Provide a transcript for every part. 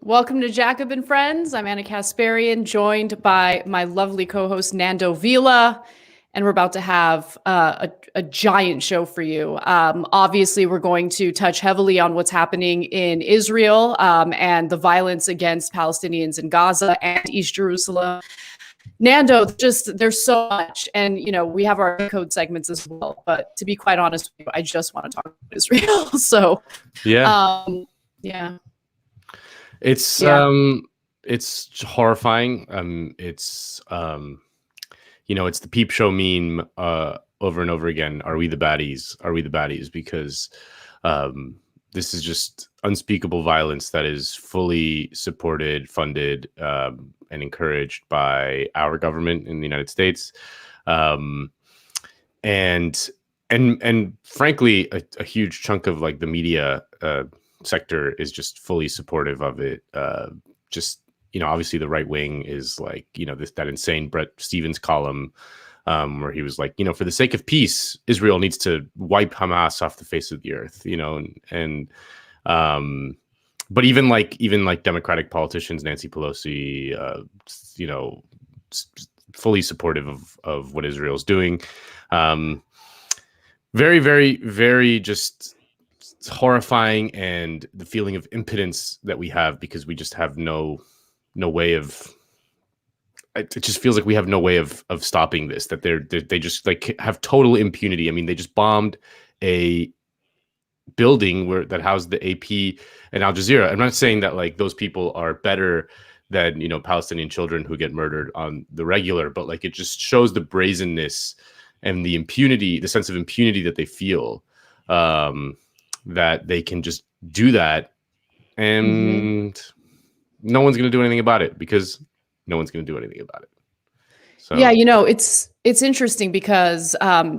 Welcome to Jacobin, friends. I'm Anna Kasparian, joined by my lovely co-host Nando Vila, and we're about to have a giant show for you. Obviously, we're going to touch heavily on what's happening in Israel and the violence against Palestinians in Gaza and East Jerusalem. Nando, there's so much, and we have our code segments as well. But to be quite honest with you, I just want to talk about Israel. So, yeah. It's horrifying. It's the peep show meme over and over again. Are we the baddies? Are we the baddies? Because this is just unspeakable violence that is fully supported, funded, and encouraged by our government in the United States. And frankly, a huge chunk of like the media sector is just fully supportive of it. Obviously the right wing is like, that insane Bret Stephens column where he was like, for the sake of peace, Israel needs to wipe Hamas off the face of the earth, but even like Democratic politicians, Nancy Pelosi, fully supportive of what Israel's doing. Very, very, very just horrifying, and the feeling of impotence that we have because we just have no way of. It just feels like we have no way of stopping this. That they just like have total impunity. I mean, they just bombed a building that housed the AP and Al Jazeera. I'm not saying that like those people are better than Palestinian children who get murdered on the regular, but like it just shows the brazenness and the impunity, the sense of impunity that they feel. That they can just do that and no one's going to do anything about it because no one's going to do anything about it. So yeah, it's interesting because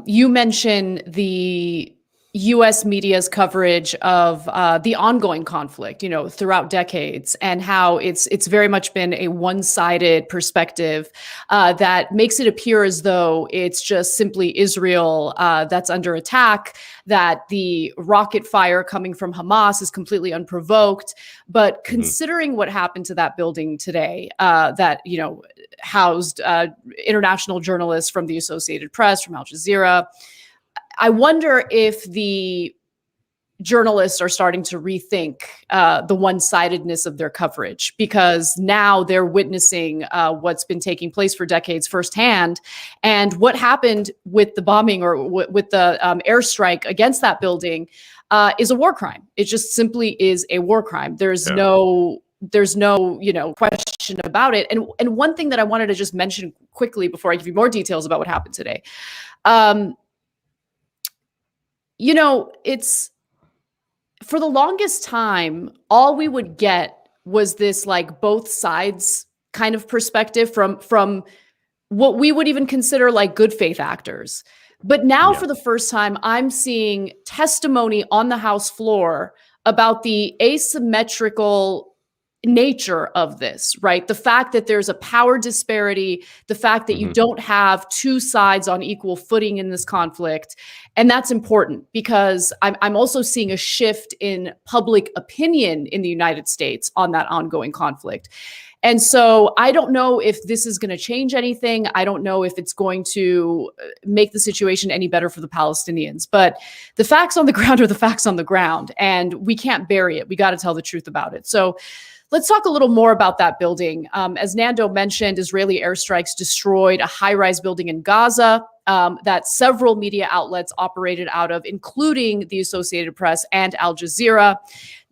you mentioned the U.S. media's coverage of the ongoing conflict, throughout decades, and how it's very much been a one-sided perspective that makes it appear as though it's just simply Israel that's under attack, that the rocket fire coming from Hamas is completely unprovoked. But considering what happened to that building today, that housed international journalists from the Associated Press, from Al Jazeera, I wonder if the journalists are starting to rethink the one-sidedness of their coverage, because now they're witnessing what's been taking place for decades firsthand. And what happened with the bombing or with the airstrike against that building is a war crime. It just simply is a war crime. There's no question about it. And one thing that I wanted to just mention quickly before I give you more details about what happened today. It's for the longest time, all we would get was this like both sides kind of perspective from what we would even consider like good faith actors. But now for the first time, I'm seeing testimony on the House floor about the asymmetrical nature of this, right? The fact that there's a power disparity, the fact that you don't have two sides on equal footing in this conflict. And that's important because I'm also seeing a shift in public opinion in the United States on that ongoing conflict. And so I don't know if this is going to change anything. I don't know if it's going to make the situation any better for the Palestinians. But the facts on the ground are the facts on the ground, and we can't bury it. We got to tell the truth about it. So let's talk a little more about that building. As Nando mentioned, Israeli airstrikes destroyed a high-rise building in Gaza that several media outlets operated out of, including the Associated Press and Al Jazeera.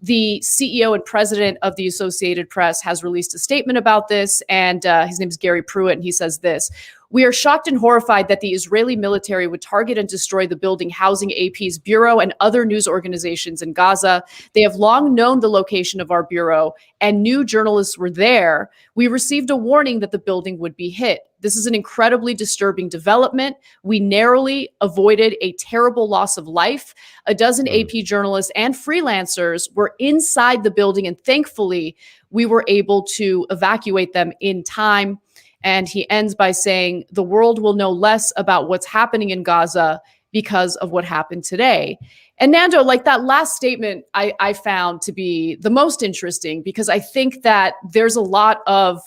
The CEO and president of the Associated Press has released a statement about this, and his name is Gary Pruitt, and he says this: "We are shocked and horrified that the Israeli military would target and destroy the building housing AP's bureau and other news organizations in Gaza. They have long known the location of our bureau and knew journalists were there. We received a warning that the building would be hit. This is an incredibly disturbing development. We narrowly avoided a terrible loss of life. A dozen AP journalists and freelancers were inside the building, and thankfully, we were able to evacuate them in time." And he ends by saying, "The world will know less about what's happening in Gaza because of what happened today. And Nando, like that last statement I found to be the most interesting, because I think that there's a lot of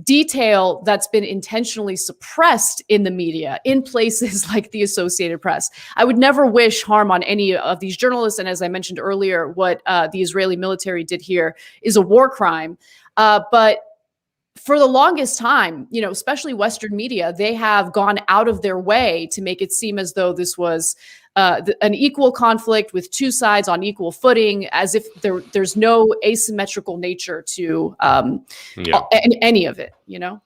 detail that's been intentionally suppressed in the media, in places like the Associated Press. I would never wish harm on any of these journalists. And as I mentioned earlier, what the Israeli military did here is a war crime. But for the longest time, you know, especially Western media, they have gone out of their way to make it seem as though this was an equal conflict with two sides on equal footing, as if there's no asymmetrical nature to any of it, you know?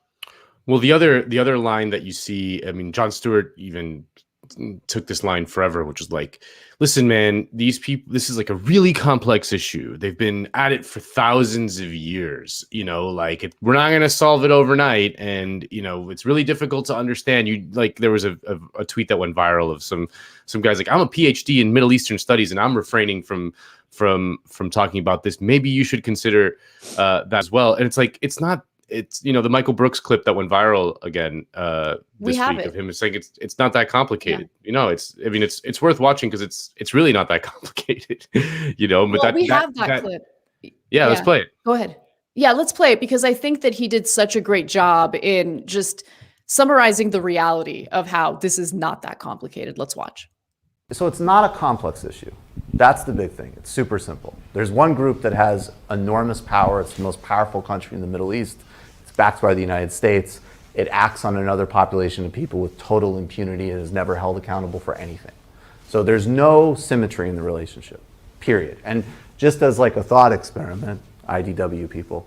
Well, the other line that you see, I mean, Jon Stewart even took this line forever, which was like, listen, man, these people, this is like a really complex issue. They've been at it for thousands of years, you know, like we're not going to solve it overnight. And, you know, it's really difficult to understand. You like, there was a tweet that went viral of some guys like, I'm a PhD in Middle Eastern studies and I'm refraining from talking about this. Maybe you should consider that as well. And it's like, it's, you know, the Michael Brooks clip that went viral again this week of him saying it's not that complicated. Yeah. You know, it's worth watching because it's really not that complicated. You know, but well, we have that clip. Yeah, let's play it. Go ahead. Yeah, let's play it, because I think that he did such a great job in just summarizing the reality of how this is not that complicated. Let's watch. So it's not a complex issue. That's the big thing. It's super simple. There's one group that has enormous power. It's the most powerful country in the Middle East. Backed by the United States. It acts on another population of people with total impunity and is never held accountable for anything. So there's no symmetry in the relationship, period. And just as like a thought experiment, IDW people,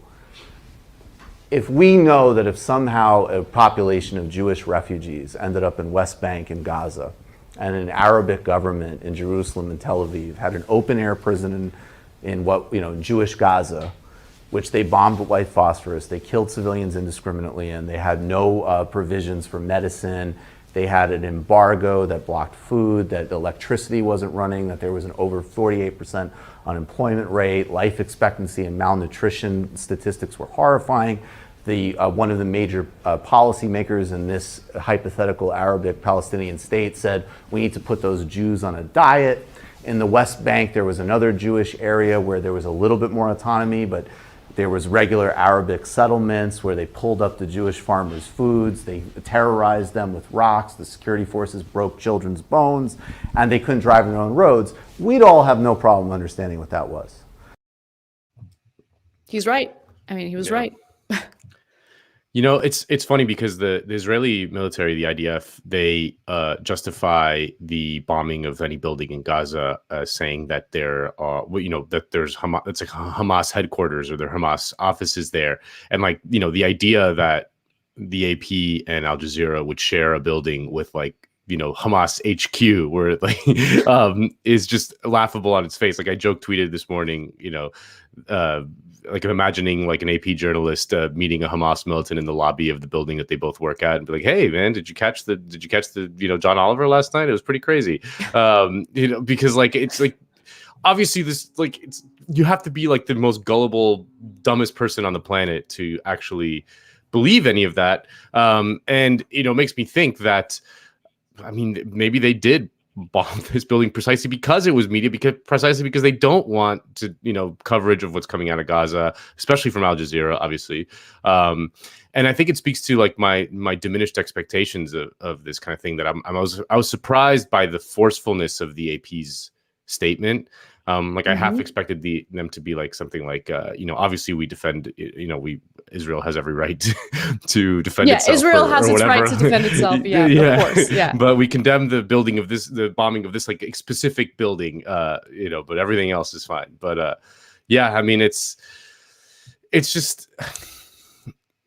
if we know that if somehow a population of Jewish refugees ended up in West Bank in Gaza, and an Arabic government in Jerusalem and Tel Aviv had an open air prison in what, you know, Jewish Gaza, which they bombed with white phosphorus. They killed civilians indiscriminately, and they had no provisions for medicine. They had an embargo that blocked food, that electricity wasn't running, that there was an over 48% unemployment rate. Life expectancy and malnutrition statistics were horrifying. One of the major policymakers in this hypothetical Arabic Palestinian state said, we need to put those Jews on a diet. In the West Bank, there was another Jewish area where there was a little bit more autonomy, but there was regular Arabic settlements where they pulled up the Jewish farmers' foods. They terrorized them with rocks. The security forces broke children's bones, and they couldn't drive their own roads. We'd all have no problem understanding what that was. He's right. I mean, he was right. You know, it's funny because the Israeli military, the IDF, they justify the bombing of any building in Gaza, saying that there are, you know, that there's Hamas, it's like Hamas headquarters or their Hamas offices there, and like, you know, the idea that the AP and Al Jazeera would share a building with like, you know, Hamas HQ, where it like is just laughable on its face. Like I joke tweeted this morning, you know, like I'm imagining like an AP journalist meeting a Hamas militant in the lobby of the building that they both work at and be like, hey man, did you catch the you know, John Oliver last night? It was pretty crazy. You know, because like it's like obviously this, like, it's, you have to be like the most gullible, dumbest person on the planet to actually believe any of that. And you know, it makes me think that, I mean, maybe they did bomb this building precisely because it was media, precisely because they don't want to, you know, coverage of what's coming out of Gaza, especially from Al Jazeera, obviously. And I think it speaks to like my diminished expectations of this kind of thing, that I was surprised by the forcefulness of the AP's statement. Like I half expected them to be like something like, you know, obviously we defend, you know, Israel has every right to defend itself. Yeah, Israel has its right to defend itself. Yeah, of course. Yeah. But we condemn the bombing of this like specific building, you know, but everything else is fine. But yeah, I mean, it's just,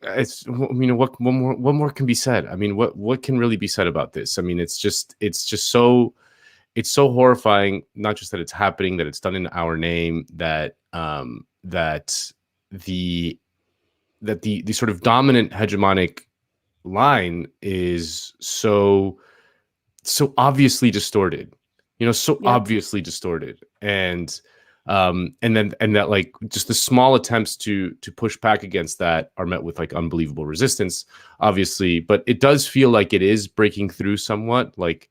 I mean, what more can be said? I mean, what can really be said about this? I mean, it's just so horrifying, not just that it's happening, that it's done in our name, that the sort of dominant hegemonic line is so obviously distorted, you know, obviously distorted. And that like just the small attempts to push back against that are met with like unbelievable resistance, obviously. But it does feel like it is breaking through somewhat. Like,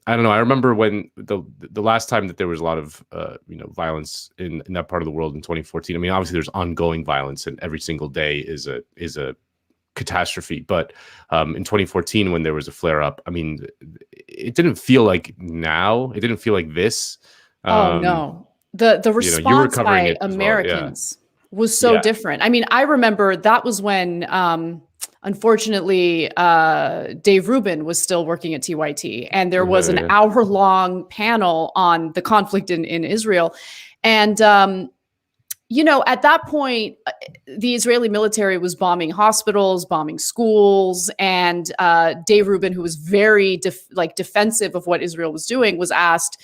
I don't know. I remember when the last time that there was a lot of violence in that part of the world in 2014. I mean, obviously there's ongoing violence, and every single day is a catastrophe. But in 2014, when there was a flare up, I mean, it didn't feel like now. It didn't feel like this. Oh no, the response by Americans was so different. I mean, I remember that was when, unfortunately, Dave Rubin was still working at TYT, and there was an hour-long panel on the conflict in Israel, and at that point, the Israeli military was bombing hospitals, bombing schools, and Dave Rubin, who was very defensive of what Israel was doing, was asked,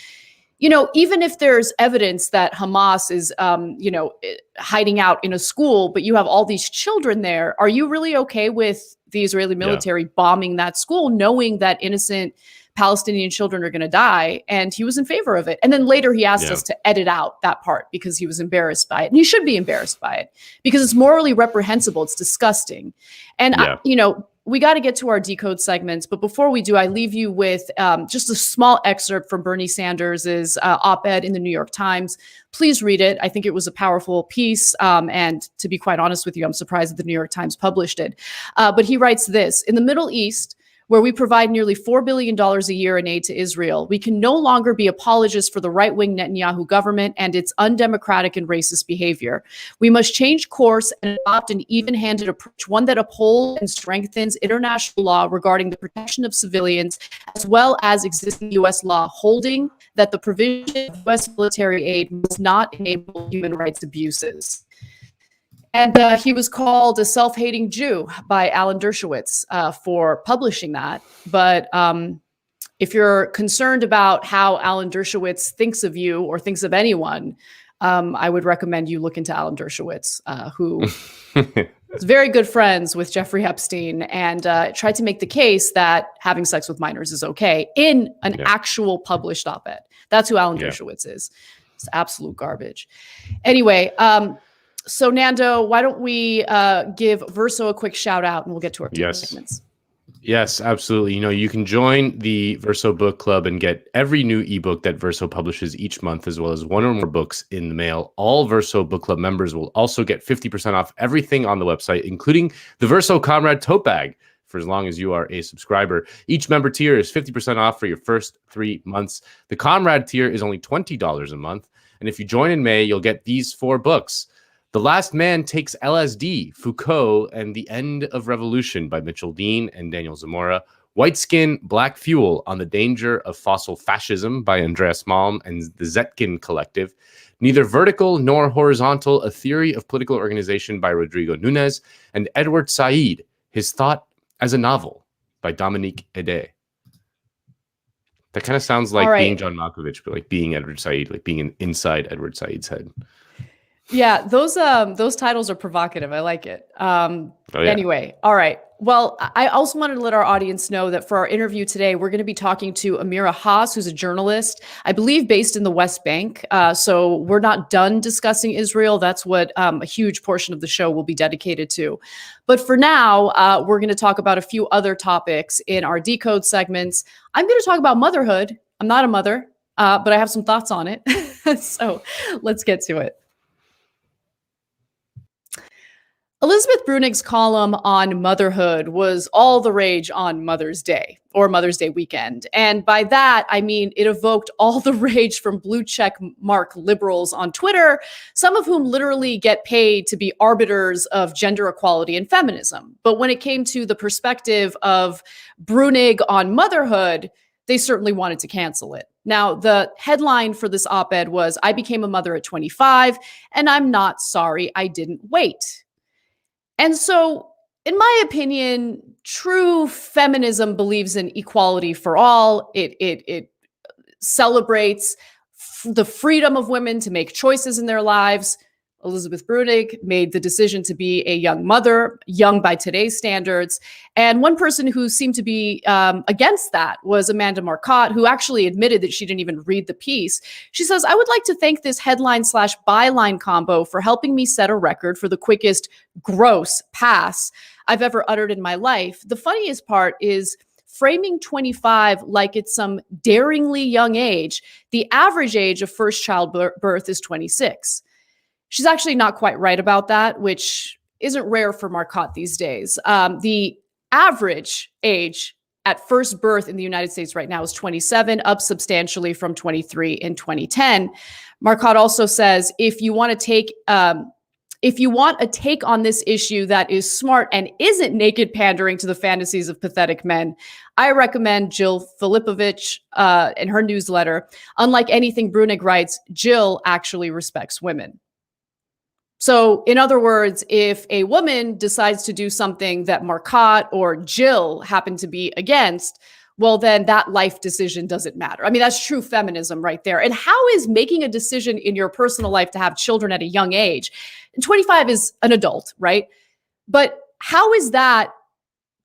even if there's evidence that Hamas is, hiding out in a school, but you have all these children there, are you really okay with the Israeli military bombing that school, knowing that innocent Palestinian children are going to die? And he was in favor of it. And then later he asked us to edit out that part because he was embarrassed by it. And he should be embarrassed by it because it's morally reprehensible. It's disgusting. And, we got to get to our decode segments. But before we do, I leave you with just a small excerpt from Bernie Sanders' op-ed in the New York Times. Please read it. I think it was a powerful piece. And to be quite honest with you, I'm surprised that the New York Times published it. But he writes this: in the Middle East, where we provide nearly $4 billion a year in aid to Israel, we can no longer be apologists for the right-wing Netanyahu government and its undemocratic and racist behavior. We must change course and adopt an even-handed approach, one that upholds and strengthens international law regarding the protection of civilians, as well as existing U.S. law, holding that the provision of U.S. military aid must not enable human rights abuses. And he was called a self-hating Jew by Alan Dershowitz for publishing that. But if you're concerned about how Alan Dershowitz thinks of you or thinks of anyone, I would recommend you look into Alan Dershowitz, who is very good friends with Jeffrey Epstein and tried to make the case that having sex with minors is okay in an actual published op-ed. That's who Alan Dershowitz is. It's absolute garbage. Anyway, so Nando, why don't we give Verso a quick shout out and we'll get to our segments. Yes, absolutely. You can join the Verso Book Club and get every new ebook that Verso publishes each month, as well as one or more books in the mail. All Verso Book Club members will also get 50% off everything on the website, including the Verso Comrade tote bag, for as long as you are a subscriber. Each member tier is 50% off for your first 3 months. The Comrade tier is only $20 a month. And if you join in May, you'll get these 4 books: The Last Man Takes LSD, Foucault and the End of Revolution by Mitchell Dean and Daniel Zamora; White Skin, Black Fuel, On the Danger of Fossil Fascism by Andreas Malm and the Zetkin Collective; Neither Vertical Nor Horizontal, A Theory of Political Organization by Rodrigo Nunes; and Edward Said, His Thought as a Novel by Dominique Ede. That kind of sounds like being John Malkovich, but like being Edward Said, like being inside Edward Said's head. Yeah, those titles are provocative. I like it. Anyway, all right. Well, I also wanted to let our audience know that for our interview today, we're going to be talking to Amira Hass, who's a journalist, I believe based in the West Bank. So we're not done discussing Israel. That's what a huge portion of the show will be dedicated to. But for now, we're going to talk about a few other topics in our Decode segments. I'm going to talk about motherhood. I'm not a mother, but I have some thoughts on it. So let's get to it. Elizabeth Brunig's column on motherhood was all the rage on Mother's Day or Mother's Day weekend. And by that, I mean it evoked all the rage from blue check mark liberals on Twitter, some of whom literally get paid to be arbiters of gender equality and feminism. But when it came to the perspective of Brunig on motherhood, they certainly wanted to cancel it. Now, the headline for this op-ed was, "I became a mother at 25, and I'm not sorry I didn't wait." And so, in my opinion, true feminism believes in equality for all. It celebrates the freedom of women to make choices in their lives. Elizabeth Brunig made the decision to be a young mother, young by today's standards. And one person who seemed to be against that was Amanda Marcotte, who actually admitted that she didn't even read the piece. She says, "I would like to thank this headline/byline combo for helping me set a record for the quickest gross pass I've ever uttered in my life. The funniest part is framing 25 like it's some daringly young age. The average age of first childbirth is 26. She's actually not quite right about that, which isn't rare for Marcotte these days. The average age at first birth in the United States right now is 27, up substantially from 23 in 2010. Marcotte also says, if you want a take on this issue that is smart and isn't naked pandering to the fantasies of pathetic men, I recommend Jill Filipovich in her newsletter. Unlike anything Brunig writes, Jill actually respects women. So in other words, if a woman decides to do something that Marcotte or Jill happen to be against, well, then that life decision doesn't matter. I mean, that's true feminism right there. And how is making a decision in your personal life to have children at a young age? 25 is an adult, right? But how is that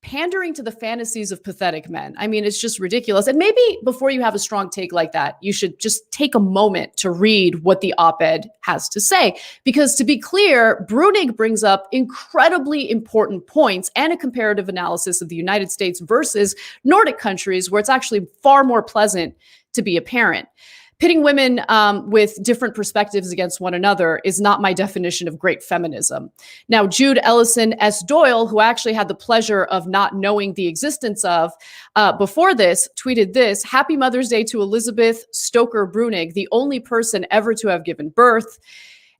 pandering to the fantasies of pathetic men? I mean, it's just ridiculous. And maybe before you have a strong take like that, you should just take a moment to read what the op-ed has to say. Because to be clear, Brunig brings up incredibly important points and a comparative analysis of the United States versus Nordic countries, where it's actually far more pleasant to be a parent. Pitting women with different perspectives against one another is not my definition of great feminism. Now, Jude Ellison S. Doyle, who I actually had the pleasure of not knowing the existence of before this, tweeted this: "Happy Mother's Day to Elizabeth Stoker Brunig, the only person ever to have given birth."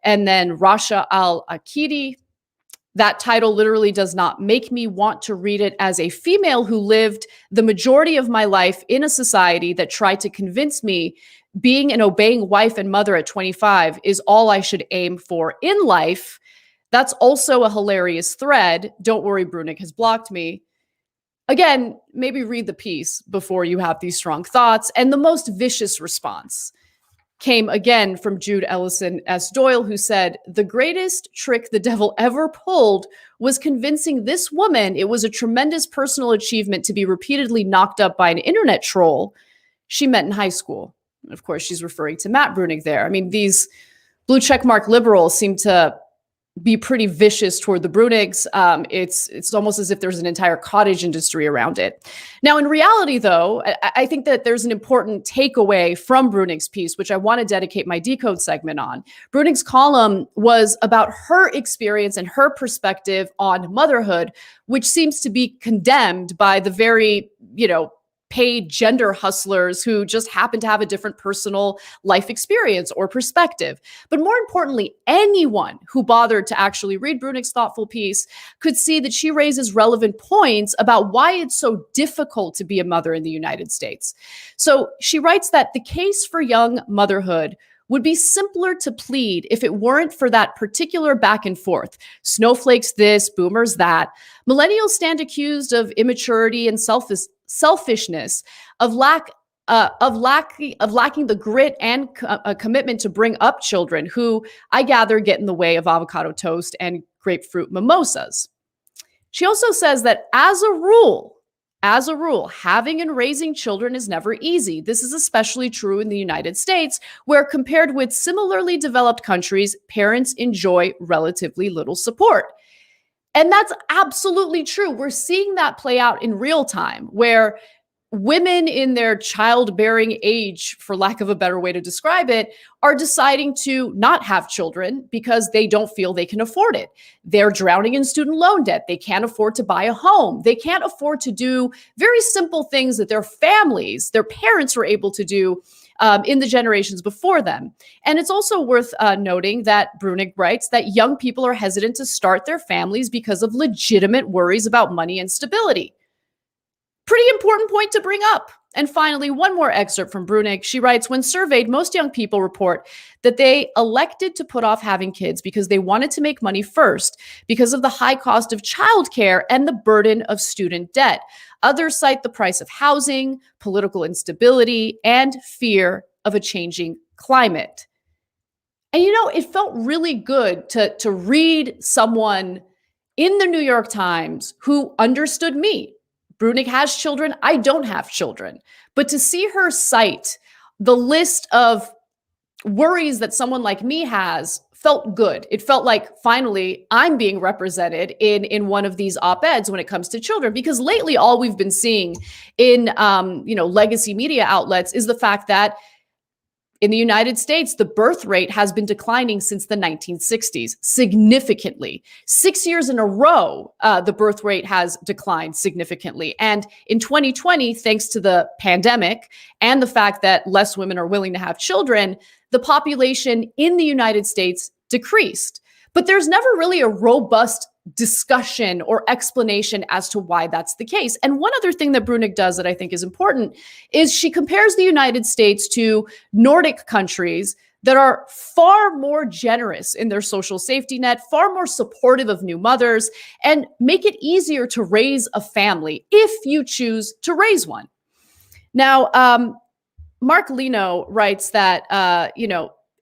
And then Rasha Al-Akidi, that title literally does not make me want to read it. As a female who lived the majority of my life in a society that tried to convince me being an obeying wife and mother at 25 is all I should aim for in life. That's also a hilarious thread. Don't worry, Brunig has blocked me. Again, maybe read the piece before you have these strong thoughts. And the most vicious response came again from Jude Ellison S. Doyle, who said, "The greatest trick the devil ever pulled was convincing this woman it was a tremendous personal achievement to be repeatedly knocked up by an internet troll she met in high school." Of course, she's referring to Matt Brunig there. I mean, these blue checkmark liberals seem to be pretty vicious toward the Brunigs. It's almost as if there's an entire cottage industry around it. Now, in reality, though, I think that there's an important takeaway from Brunig's piece, which I want to dedicate my Decode segment on. Brunig's column was about her experience and her perspective on motherhood, which seems to be condemned by the very, paid gender hustlers who just happen to have a different personal life experience or perspective. But more importantly, anyone who bothered to actually read Brunig's thoughtful piece could see that she raises relevant points about why it's so difficult to be a mother in the United States. So she writes that the case for young motherhood would be simpler to plead if it weren't for that particular back and forth. Snowflakes this, boomers that. Millennials stand accused of immaturity and selfishness, of lacking the grit and commitment to bring up children who, I gather, get in the way of avocado toast and grapefruit mimosas. She also says that as a rule, having and raising children is never easy. This is especially true in the United States, where compared with similarly developed countries, parents enjoy relatively little support. And that's absolutely true. We're seeing that play out in real time, where women in their childbearing age, for lack of a better way to describe it, are deciding to not have children because they don't feel they can afford it. They're drowning in student loan debt. They can't afford to buy a home. They can't afford to do very simple things that their families, their parents were able to do in the generations before them. And it's also worth noting that Brunig writes that young people are hesitant to start their families because of legitimate worries about money and stability. Pretty important point to bring up. And finally, one more excerpt from Brunig. She writes, when surveyed, most young people report that they elected to put off having kids because they wanted to make money first because of the high cost of childcare and the burden of student debt. Others cite the price of housing, political instability, and fear of a changing climate. And it felt really good to read someone in the New York Times who understood me. Brunig has children. I don't have children. But to see her cite the list of worries that someone like me has felt good. It felt like finally I'm being represented in one of these op-eds when it comes to children, because lately all we've been seeing in legacy media outlets is the fact that in the United States, the birth rate has been declining since the 1960s significantly. 6 years in a row, the birth rate has declined significantly. And in 2020, thanks to the pandemic and the fact that less women are willing to have children, the population in the United States decreased. But there's never really a robust discussion or explanation as to why that's the case. And one other thing that Brunig does that I think is important is she compares the United States to Nordic countries that are far more generous in their social safety net, far more supportive of new mothers, and make it easier to raise a family if you choose to raise one. Now, Mark Lino writes that,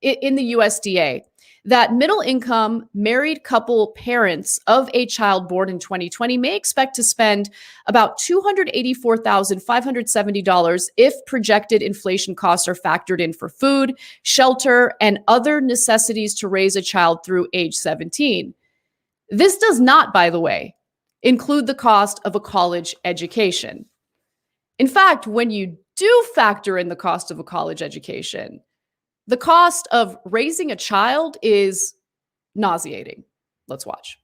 in the USDA, that middle-income married couple parents of a child born in 2020 may expect to spend about $284,570 if projected inflation costs are factored in for food, shelter, and other necessities to raise a child through age 17. This does not, by the way, include the cost of a college education. In fact, when you do factor in the cost of a college education, the cost of raising a child is nauseating. Let's watch.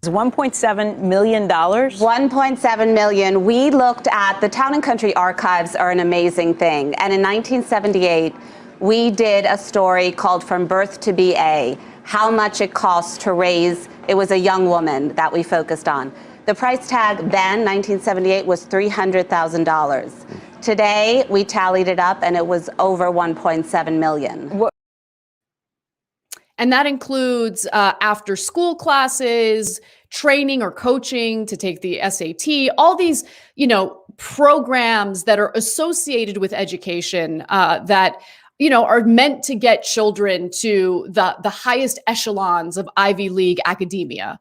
$1.7 million. $1.7 million. We looked at the Town and Country archives are an amazing thing. And in 1978, we did a story called From Birth to BA, how much it costs to raise. It was a young woman that we focused on. The price tag then, 1978, was $300,000. Today, we tallied it up and it was over 1.7 million. And that includes after school classes, training or coaching to take the SAT, all these, programs that are associated with education that, are meant to get children to the highest echelons of Ivy League academia.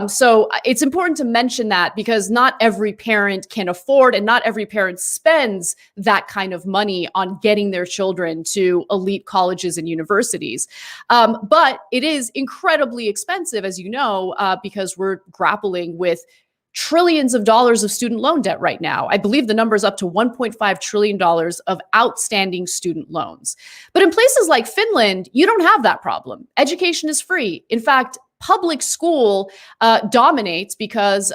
So it's important to mention that because not every parent can afford and not every parent spends that kind of money on getting their children to elite colleges and universities. But it is incredibly expensive, as you know, because we're grappling with trillions of dollars of student loan debt right now. I believe the number is up to $1.5 trillion of outstanding student loans. But in places like Finland, you don't have that problem. Education is free. In fact, public school dominates because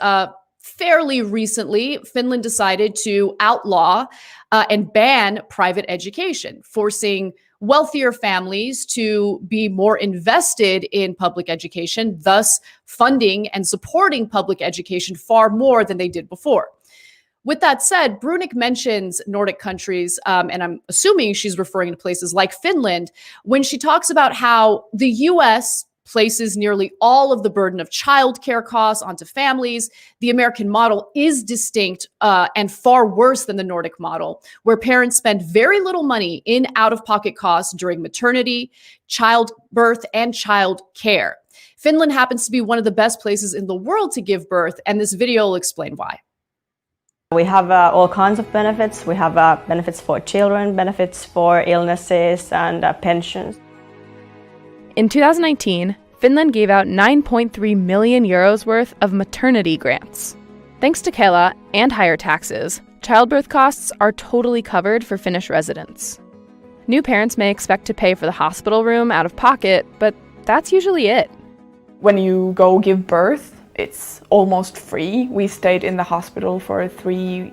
fairly recently, Finland decided to outlaw and ban private education, forcing wealthier families to be more invested in public education, thus funding and supporting public education far more than they did before. With that said, Brunig mentions Nordic countries, and I'm assuming she's referring to places like Finland, when she talks about how the US places nearly all of the burden of childcare costs onto families. The American model is distinct and far worse than the Nordic model, where parents spend very little money in out-of-pocket costs during maternity, childbirth, and child care. Finland happens to be one of the best places in the world to give birth, and this video will explain why. We have all kinds of benefits. We have benefits for children, benefits for illnesses, and pensions. In 2019, Finland gave out 9.3 million euros worth of maternity grants. Thanks to Kela and higher taxes, childbirth costs are totally covered for Finnish residents. New parents may expect to pay for the hospital room out of pocket, but that's usually it. When you go give birth, it's almost free. We stayed in the hospital for 3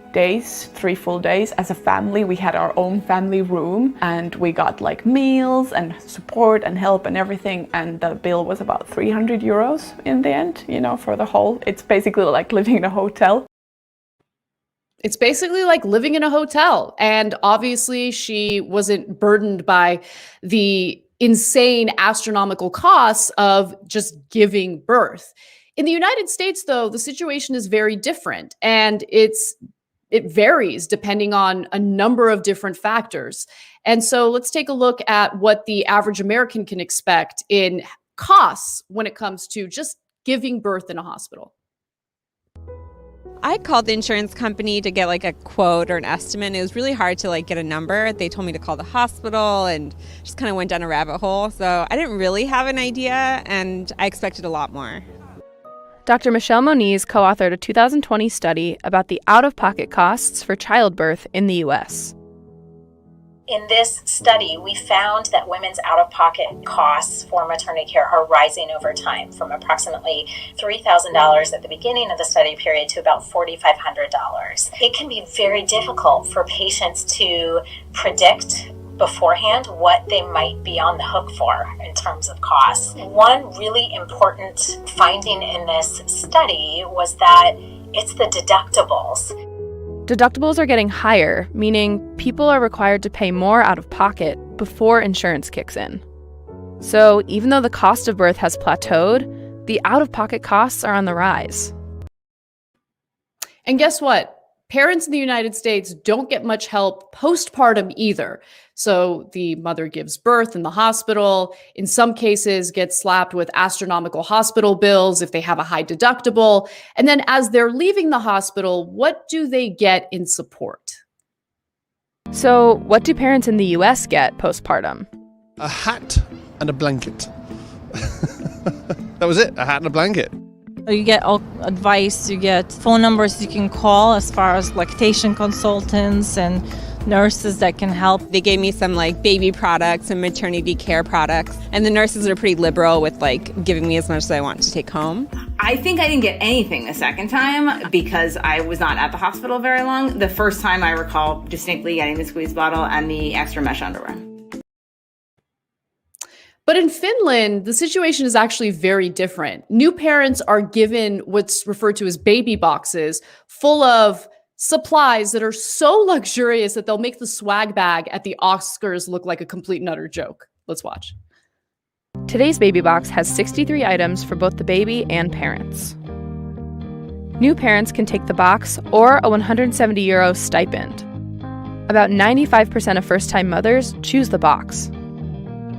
full days. As a family, we had our own family room and we got like meals and support and help and everything. And the bill was about 300 euros in the end, for the whole. It's basically like living in a hotel. It's basically like living in a hotel. And obviously she wasn't burdened by the insane astronomical costs of just giving birth. In the United States, though, the situation is very different, and it varies depending on a number of different factors. And so let's take a look at what the average American can expect in costs when it comes to just giving birth in a hospital. I called the insurance company to get like a quote or an estimate. It was really hard to like get a number. They told me to call the hospital and just kind of went down a rabbit hole. So I didn't really have an idea, and I expected a lot more. Dr. Michelle Moniz co-authored a 2020 study about the out-of-pocket costs for childbirth in the U.S. In this study, we found that women's out-of-pocket costs for maternity care are rising over time, from approximately $3,000 at the beginning of the study period to about $4,500. It can be very difficult for patients to predict beforehand what they might be on the hook for in terms of costs. One really important finding in this study was that it's the deductibles. Deductibles are getting higher, meaning people are required to pay more out of pocket before insurance kicks in. So even though the cost of birth has plateaued, the out-of-pocket costs are on the rise. And guess what? Parents in the United States don't get much help postpartum either. So the mother gives birth in the hospital, in some cases gets slapped with astronomical hospital bills if they have a high deductible. And then as they're leaving the hospital, what do they get in support? So what do parents in the US get postpartum? A hat and a blanket. That was it, a hat and a blanket. You get advice, you get phone numbers you can call as far as lactation consultants and nurses that can help. They gave me some like baby products and maternity care products, and the nurses are pretty liberal with like giving me as much as I want to take home. I think I didn't get anything the second time because I was not at the hospital very long. The first time I recall distinctly getting the squeeze bottle and the extra mesh underwear. But in Finland, the situation is actually very different. New parents are given what's referred to as baby boxes full of supplies that are so luxurious that they'll make the swag bag at the Oscars look like a complete and utter joke. Let's watch. Today's baby box has 63 items for both the baby and parents. New parents can take the box or a 170 euro stipend. About 95% of first-time mothers choose the box.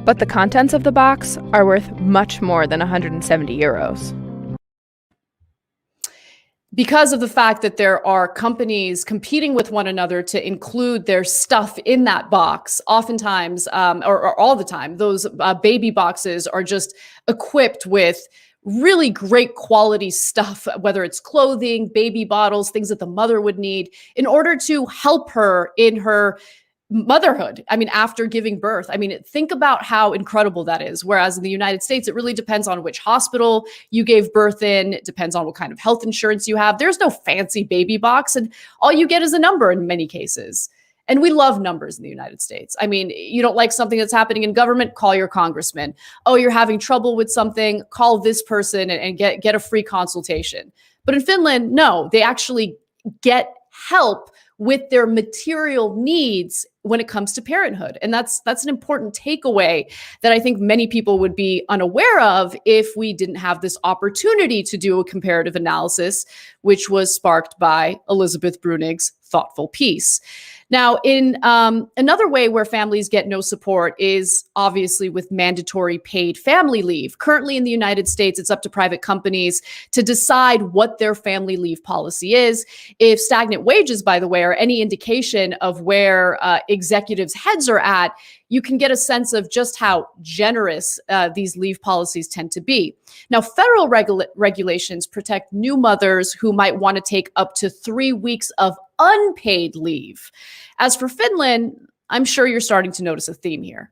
But the contents of the box are worth much more than 170 euros. Because of the fact that there are companies competing with one another to include their stuff in that box, oftentimes, or all the time, those baby boxes are just equipped with really great quality stuff, whether it's clothing, baby bottles, things that the mother would need in order to help her in her motherhood. I mean, after giving birth. I mean, think about how incredible that is. Whereas in the United States, it really depends on which hospital you gave birth in. It depends on what kind of health insurance you have. There's no fancy baby box, and all you get is a number in many cases. And we love numbers in the United States. I mean, you don't like something that's happening in government, call your congressman. Oh, you're having trouble with something, call this person and get a free consultation. But in Finland, no, they actually get help with their material needs when it comes to parenthood. And that's an important takeaway that I think many people would be unaware of if we didn't have this opportunity to do a comparative analysis, which was sparked by Elizabeth Brunig's thoughtful piece. Now, in another way where families get no support is obviously with mandatory paid family leave. Currently in the United States, it's up to private companies to decide what their family leave policy is. If stagnant wages, by the way, are any indication of where executives' heads are at, you can get a sense of just how generous these leave policies tend to be. Now, federal regulations protect new mothers who might want to take up to 3 weeks of unpaid leave. As for Finland, I'm sure you're starting to notice a theme here.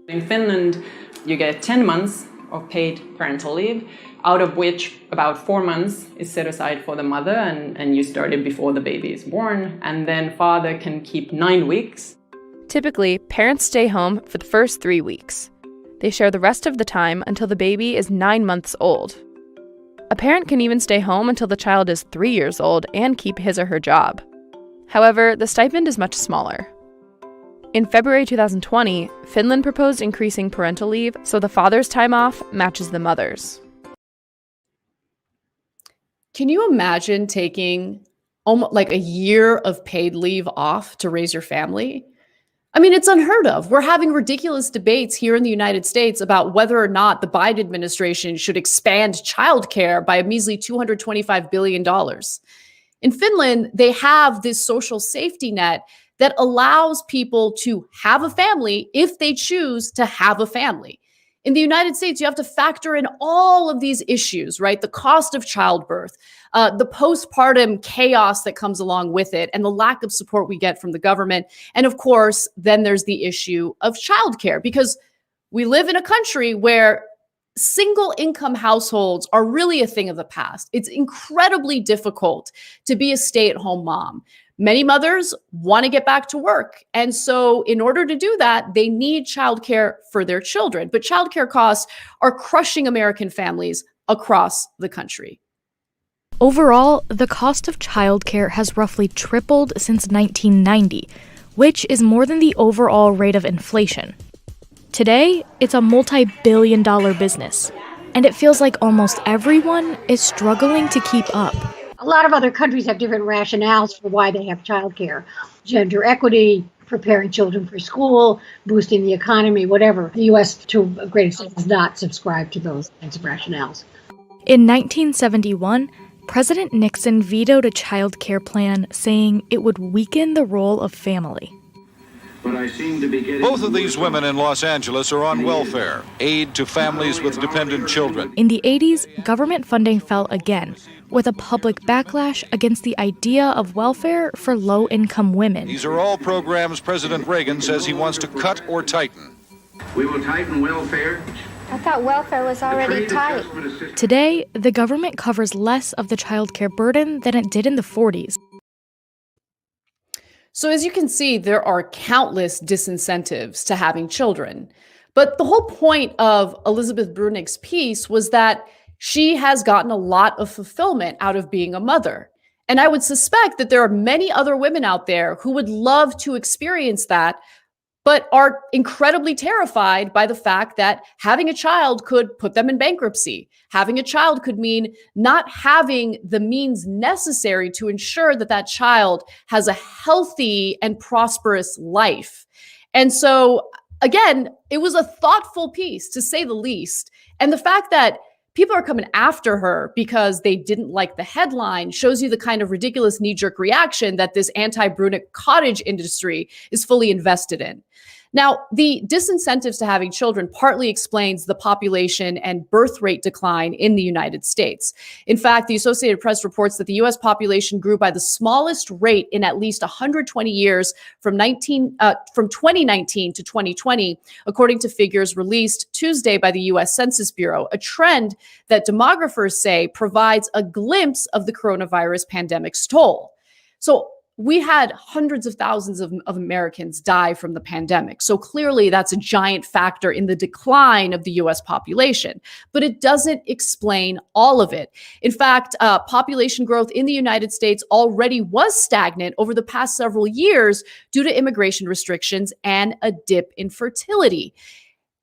In Finland, you get 10 months of paid parental leave, out of which about 4 months is set aside for the mother, and you start it before the baby is born, and then father can keep 9 weeks. Typically, parents stay home for the first 3 weeks. They share the rest of the time until the baby is 9 months old. A parent can even stay home until the child is 3 years old and keep his or her job. However, the stipend is much smaller. In February 2020, Finland proposed increasing parental leave so the father's time off matches the mother's. Can you imagine taking almost like a year of paid leave off to raise your family? I mean, it's unheard of. We're having ridiculous debates here in the United States about whether or not the Biden administration should expand childcare by a measly $225 billion. In Finland, they have this social safety net that allows people to have a family if they choose to have a family. In the United States, you have to factor in all of these issues, right? The cost of childbirth, the postpartum chaos that comes along with it, and the lack of support we get from the government. And of course, then there's the issue of childcare, because we live in a country where single income households are really a thing of the past. It's incredibly difficult to be a stay-at-home mom. Many mothers want to get back to work. And so in order to do that, they need childcare for their children. But childcare costs are crushing American families across the country. Overall, the cost of childcare has roughly tripled since 1990, which is more than the overall rate of inflation. Today, it's a multi-billion-dollar business, and it feels like almost everyone is struggling to keep up. A lot of other countries have different rationales for why they have childcare. Gender equity, preparing children for school, boosting the economy, whatever. The U.S., to a great extent, does not subscribe to those kinds of rationales. In 1971, President Nixon vetoed a child care plan, saying it would weaken the role of family. But I seem to be getting both of these women in Los Angeles are on welfare, aid to families with dependent children. In the 80s, government funding fell again, with a public backlash against the idea of welfare for low-income women. These are all programs President Reagan says he wants to cut or tighten. We will tighten welfare. I thought welfare was already tight. Today, the government covers less of the child care burden than it did in the 40s. So as you can see, there are countless disincentives to having children. But the whole point of Elizabeth Brunig's piece was that she has gotten a lot of fulfillment out of being a mother. And I would suspect that there are many other women out there who would love to experience that, but are incredibly terrified by the fact that having a child could put them in bankruptcy. Having a child could mean not having the means necessary to ensure that that child has a healthy and prosperous life. And so, again, it was a thoughtful piece, to say the least. And the fact that people are coming after her because they didn't like the headline shows you the kind of ridiculous knee-jerk reaction that this anti-Brunig cottage industry is fully invested in. Now, the disincentives to having children partly explains the population and birth rate decline in the United States. In fact, the Associated Press reports that the U.S. population grew by the smallest rate in at least 120 years from 2019 to 2020, according to figures released Tuesday by the U.S. Census Bureau, a trend that demographers say provides a glimpse of the coronavirus pandemic's toll. So we had hundreds of thousands of Americans die from the pandemic. So clearly that's a giant factor in the decline of the US population, but it doesn't explain all of it. In fact, population growth in the United States already was stagnant over the past several years due to immigration restrictions and a dip in fertility.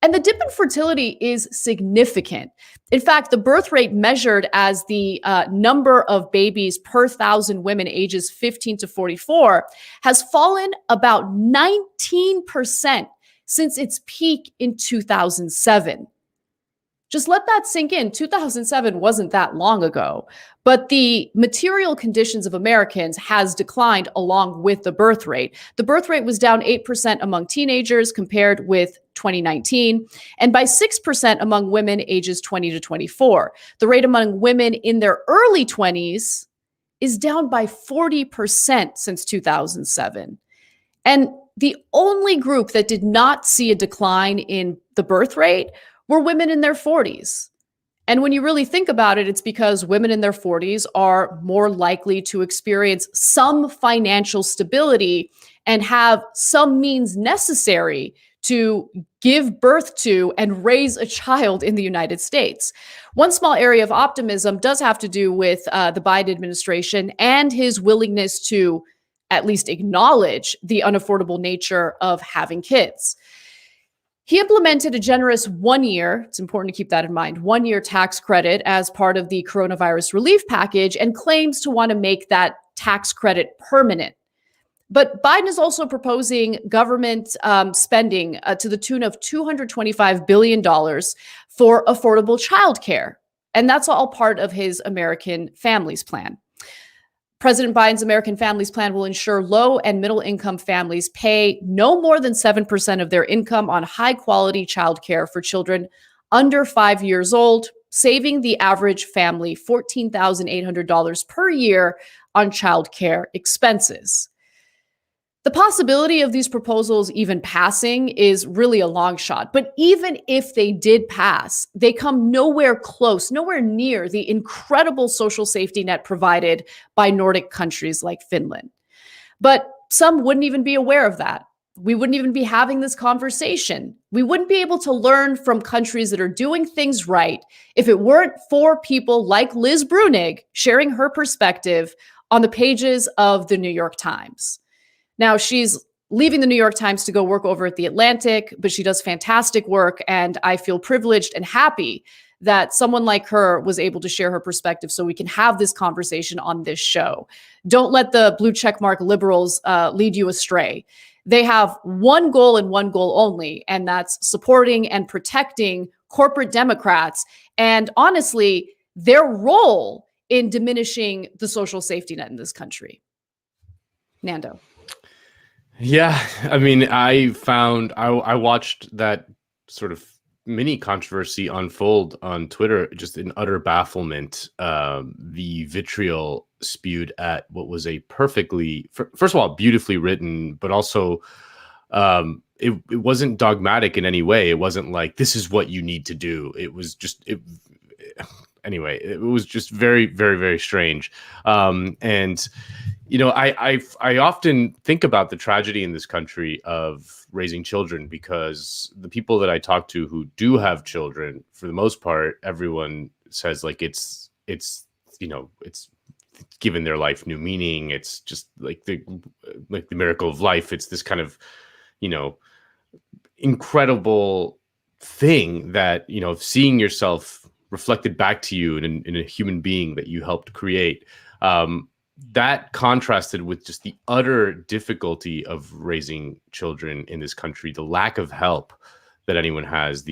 And the dip in fertility is significant. In fact, the birth rate measured as the number of babies per 1,000 women ages 15 to 44 has fallen about 19% since its peak in 2007. Just let that sink in. 2007 wasn't that long ago, but the material conditions of Americans has declined along with the birth rate. The birth rate was down 8% among teenagers compared with 2019, and by 6% among women ages 20 to 24. The rate among women in their early 20s is down by 40% since 2007. And the only group that did not see a decline in the birth rate were women in their 40s. And when you really think about it, it's because women in their 40s are more likely to experience some financial stability and have some means necessary to give birth to and raise a child in the United States. One small area of optimism does have to do with the Biden administration and his willingness to at least acknowledge the unaffordable nature of having kids. He implemented a generous 1 year, it's important to keep that in mind, 1 year tax credit as part of the coronavirus relief package and claims to want to make that tax credit permanent. But Biden is also proposing government spending to the tune of $225 billion for affordable childcare. And that's all part of his American Families Plan. President Biden's American Families Plan will ensure low and middle income families pay no more than 7% of their income on high quality childcare for children under 5 years old, saving the average family $14,800 per year on childcare expenses. The possibility of these proposals even passing is really a long shot. But even if they did pass, they come nowhere close, nowhere near the incredible social safety net provided by Nordic countries like Finland. But some wouldn't even be aware of that. We wouldn't even be having this conversation. We wouldn't be able to learn from countries that are doing things right if it weren't for people like Liz Bruenig sharing her perspective on the pages of the New York Times. Now, she's leaving the New York Times to go work over at The Atlantic, but she does fantastic work, and I feel privileged and happy that someone like her was able to share her perspective so we can have this conversation on this show. Don't let the blue checkmark liberals lead you astray. They have one goal and one goal only, and that's supporting and protecting corporate Democrats and, honestly, their role in diminishing the social safety net in this country. Nando. Yeah, I mean, I watched that sort of mini controversy unfold on Twitter just in utter bafflement. The vitriol spewed at what was a perfectly, first of all, beautifully written, but also it wasn't dogmatic in any way. It wasn't like, this is what you need to do. It was just, anyway, it was just very, very, very strange. And you know, I often think about the tragedy in this country of raising children, because the people that I talk to who do have children, for the most part, everyone says like it's given their life new meaning. It's just like the miracle of life. It's this kind of, you know, incredible thing that, you know, seeing yourself reflected back to you in a human being that you helped create. That contrasted with just the utter difficulty of raising children in this country, the lack of help that anyone has,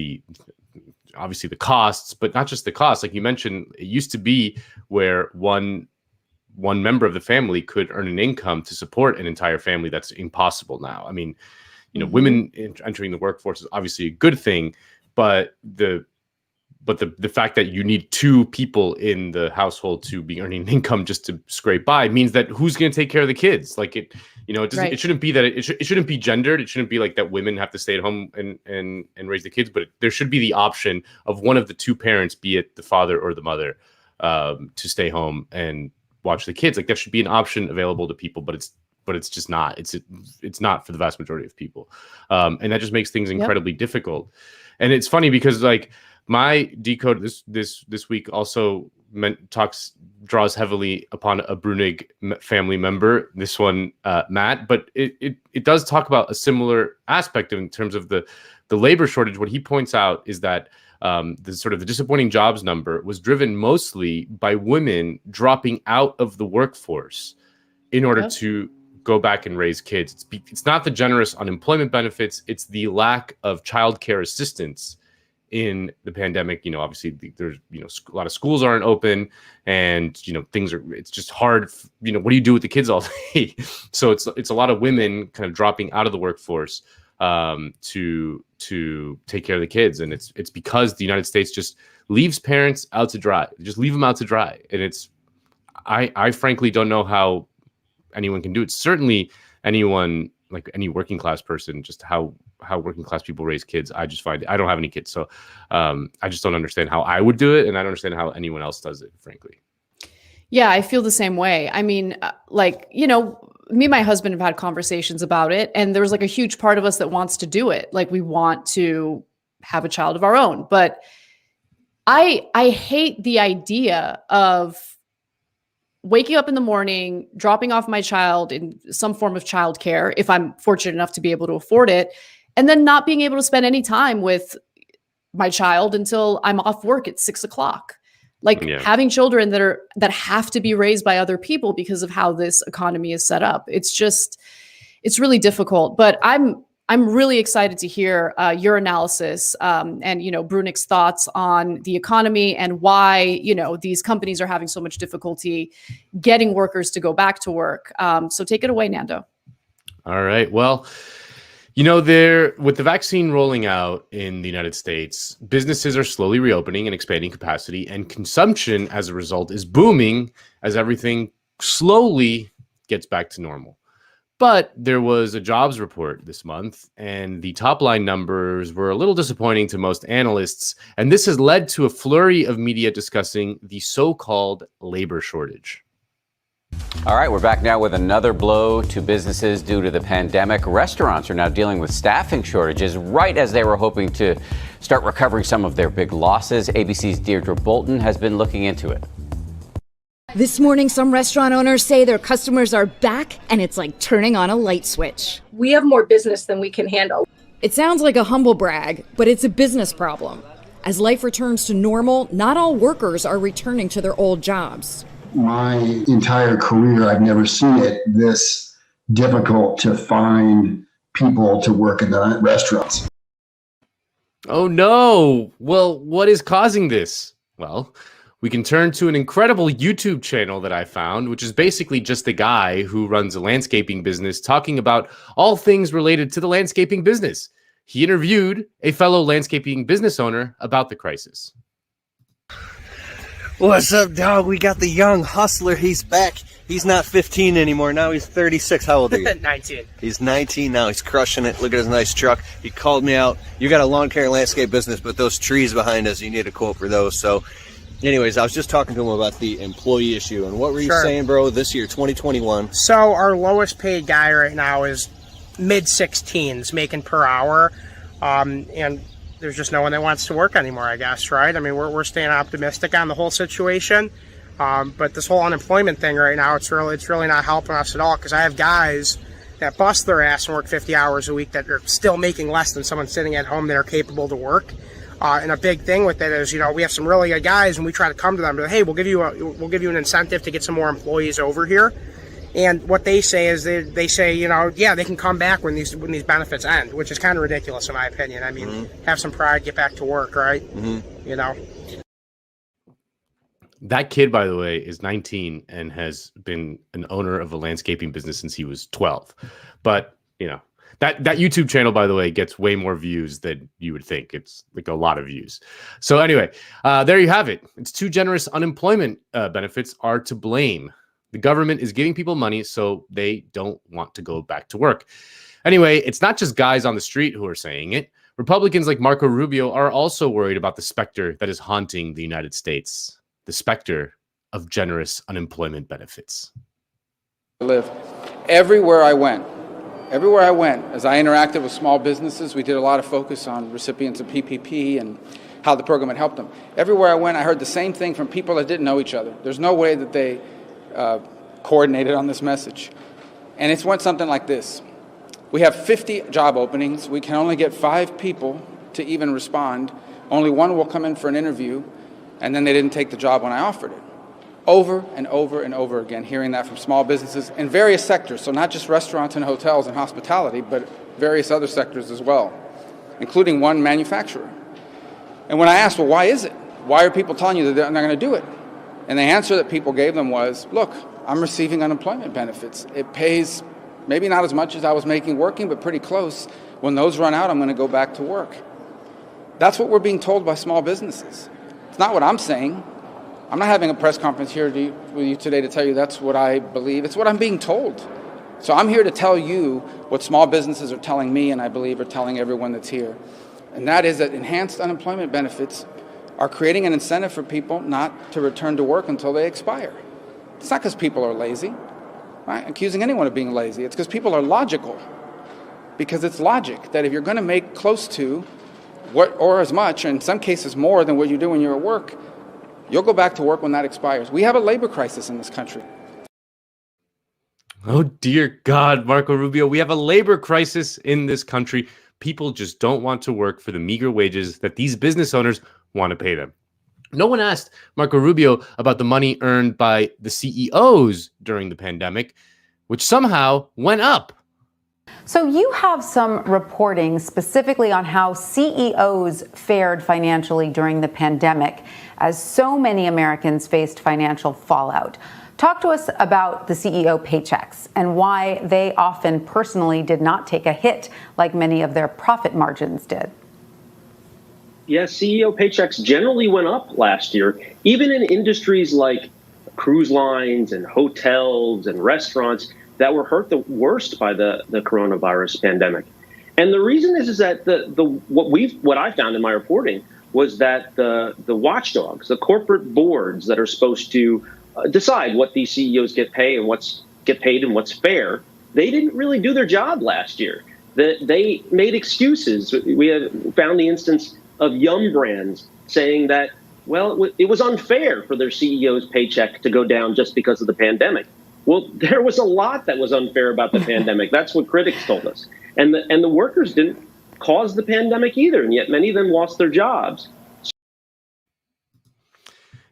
obviously the costs, but not just the costs. Like you mentioned, it used to be where one member of the family could earn an income to support an entire family. That's impossible now. I mean, you know, women entering the workforce is obviously a good thing, but the fact that you need two people in the household to be earning an income just to scrape by means that who's going to take care of the kids? Like it doesn't. Right. It shouldn't be that it shouldn't be gendered. It shouldn't be like that women have to stay at home and raise the kids. But there should be the option of one of the two parents, be it the father or the mother, to stay home and watch the kids. Like that should be an option available to people. But it's just not. It's not for the vast majority of people, and that just makes things incredibly difficult. And it's funny because like. My decode this week also draws heavily upon a Bruenig family member. This one, Matt, but it does talk about a similar aspect in terms of the labor shortage. What he points out is that the disappointing jobs number was driven mostly by women dropping out of the workforce in order to go back and raise kids. It's not the generous unemployment benefits; it's the lack of childcare assistance. In the pandemic, you know, obviously there's, you know, a lot of schools aren't open and, you know, it's just hard, you know, what do you do with the kids all day? So it's a lot of women kind of dropping out of the workforce to take care of the kids. And it's because the United States just leaves parents out to dry, just leave them out to dry. And I frankly don't know how anyone can do it. Certainly anyone, like any working class person, just how working class people raise kids. I just find I don't have any kids, so I just don't understand how I would do it, and I don't understand how anyone else does it, frankly. Yeah, I feel the same way. I mean, like, you know, me and my husband have had conversations about it, and there's like a huge part of us that wants to do it. Like we want to have a child of our own, but I hate the idea of waking up in the morning, dropping off my child in some form of childcare, if I'm fortunate enough to be able to afford it, and then not being able to spend any time with my child until I'm off work at 6 o'clock. Like having children that have to be raised by other people because of how this economy is set up. It's just, it's really difficult. But I'm really excited to hear your analysis and Brunick's thoughts on the economy and why these companies are having so much difficulty getting workers to go back to work. So take it away, Nando. All right. Well, with the vaccine rolling out in the United States, businesses are slowly reopening and expanding capacity, and consumption as a result is booming as everything slowly gets back to normal. But there was a jobs report this month, and the top line numbers were a little disappointing to most analysts, and this has led to a flurry of media discussing the so-called labor shortage. All right, we're back now with another blow to businesses due to the pandemic. Restaurants are now dealing with staffing shortages right as they were hoping to start recovering some of their big losses. ABC's Deirdre Bolton has been looking into it. This morning, some restaurant owners say their customers are back, and it's like turning on a light switch. We have more business than we can handle. It sounds like a humble brag, but it's a business problem. As life returns to normal, not all workers are returning to their old jobs. My entire career, I've never seen it this difficult to find people to work in the restaurants. Oh no! Well, what is causing this? Well, we can turn to an incredible YouTube channel that I found, which is basically just a guy who runs a landscaping business talking about all things related to the landscaping business. He interviewed a fellow landscaping business owner about the crisis. What's up, dog? We got the young hustler. He's back. He's not 15 anymore. Now he's 36. How old are you? 19. He's 19 now. He's crushing it. Look at his nice truck. He called me out. You got a lawn care and landscape business, but those trees behind us, you need a quote for those. So anyways, I was just talking to him about the employee issue. And what were you saying, bro, this year, 2021? So our lowest paid guy right now is mid-16s making per hour. And there's just no one that wants to work anymore, I guess, right? I mean, we're staying optimistic on the whole situation. But this whole unemployment thing right now, it's really not helping us at all, because I have guys that bust their ass and work 50 hours a week that are still making less than someone sitting at home that are capable to work. And a big thing with it is, we have some really good guys, and we try to come to them and hey, we'll give you an incentive to get some more employees over here. And what they say is they say, yeah, they can come back when these benefits end, which is kind of ridiculous in my opinion. I mean, have some pride, get back to work, right? That kid, by the way, is 19 and has been an owner of a landscaping business since he was 12. But, that YouTube channel, by the way, gets way more views than you would think. It's like a lot of views. So anyway, there you have it. It's too generous unemployment benefits are to blame. The government is giving people money so they don't want to go back to work. Anyway, it's not just guys on the street who are saying it. Republicans like Marco Rubio are also worried about the specter that is haunting the United States, the specter of generous unemployment benefits. Everywhere I went, as I interacted with small businesses, we did a lot of focus on recipients of PPP and how the program had helped them. Everywhere I went, I heard the same thing from people that didn't know each other. There's no way that they coordinated on this message. And it's went something like this. We have 50 job openings. We can only get 5 people to even respond. Only one will come in for an interview, and then they didn't take the job when I offered it. Over and over and over again, hearing that from small businesses in various sectors. So not just restaurants and hotels and hospitality, but various other sectors as well, including one manufacturer. And when I asked, well, why is it? Why are people telling you that they're not going to do it? And the answer that people gave them was, look, I'm receiving unemployment benefits. It pays maybe not as much as I was making working, but pretty close. When those run out, I'm going to go back to work. That's what we're being told by small businesses. It's not what I'm saying. I'm not having a press conference here with you today to tell you that's what I believe. It's what I'm being told. So I'm here to tell you what small businesses are telling me, and I believe are telling everyone that's here. And that is that enhanced unemployment benefits are creating an incentive for people not to return to work until they expire. It's not because people are lazy, right? Accusing anyone of being lazy. It's because people are logical. Because it's logic that if you're going to make close to what, or as much, or in some cases more than what you do when you're at work, you'll go back to work when that expires. We have a labor crisis in this country. Oh, dear God, Marco Rubio, we have a labor crisis in this country. People just don't want to work for the meager wages that these business owners want to pay them. No one asked Marco Rubio about the money earned by the CEOs during the pandemic, which somehow went up. So you have some reporting specifically on how CEOs fared financially during the pandemic, as so many Americans faced financial fallout. Talk to us about the CEO paychecks and why they often personally did not take a hit like many of their profit margins did. Yes, CEO paychecks generally went up last year, even in industries like cruise lines and hotels and restaurants that were hurt the worst by the coronavirus pandemic. And the reason is that what I found in my reporting was that the watchdogs, the corporate boards that are supposed to decide what these CEOs get paid and what's fair, they didn't really do their job last year. They made excuses. We had found the instance of Yum Brands saying that, well, it was unfair for their CEO's paycheck to go down just because of the pandemic. Well, there was a lot that was unfair about the pandemic. That's what critics told us. And the workers didn't cause the pandemic either, and yet many of them lost their jobs.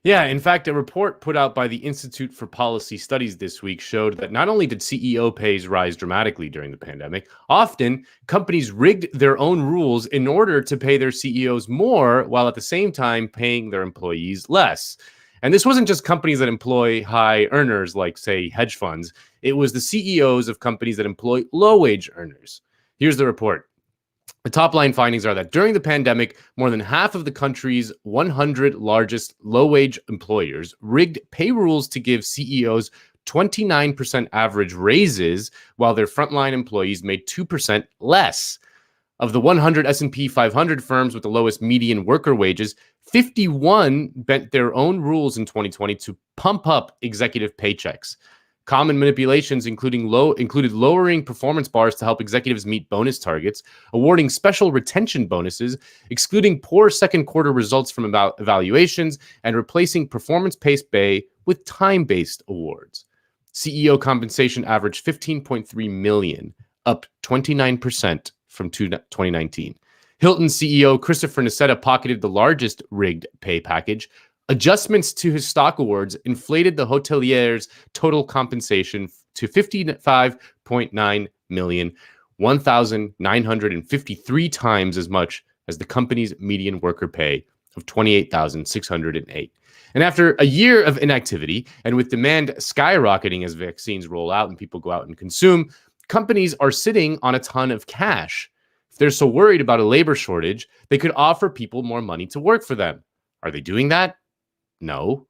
Yeah, in fact, a report put out by the Institute for Policy Studies this week showed that not only did CEO pays rise dramatically during the pandemic, often companies rigged their own rules in order to pay their CEOs more while at the same time paying their employees less. And this wasn't just companies that employ high earners like, say, hedge funds. It was the CEOs of companies that employ low-wage earners. Here's the report. The top line findings are that during the pandemic, more than half of the country's 100 largest low-wage employers rigged pay rules to give CEOs 29% average raises, while their frontline employees made 2% less. Of the 100 S&P 500 firms with the lowest median worker wages, 51 bent their own rules in 2020 to pump up executive paychecks. Common manipulations included lowering performance bars to help executives meet bonus targets, awarding special retention bonuses, excluding poor second quarter results from evaluations, and replacing performance-based pay with time-based awards. CEO compensation averaged $15.3 million, up 29% from 2019. Hilton CEO Christopher Nassetta pocketed the largest rigged pay package. Adjustments to his stock awards inflated the hotelier's total compensation to $55.9 million, 1,953 times as much as the company's median worker pay of $28,608. And after a year of inactivity, and with demand skyrocketing as vaccines roll out and people go out and consume, companies are sitting on a ton of cash. If they're so worried about a labor shortage, they could offer people more money to work for them. Are they doing that? No,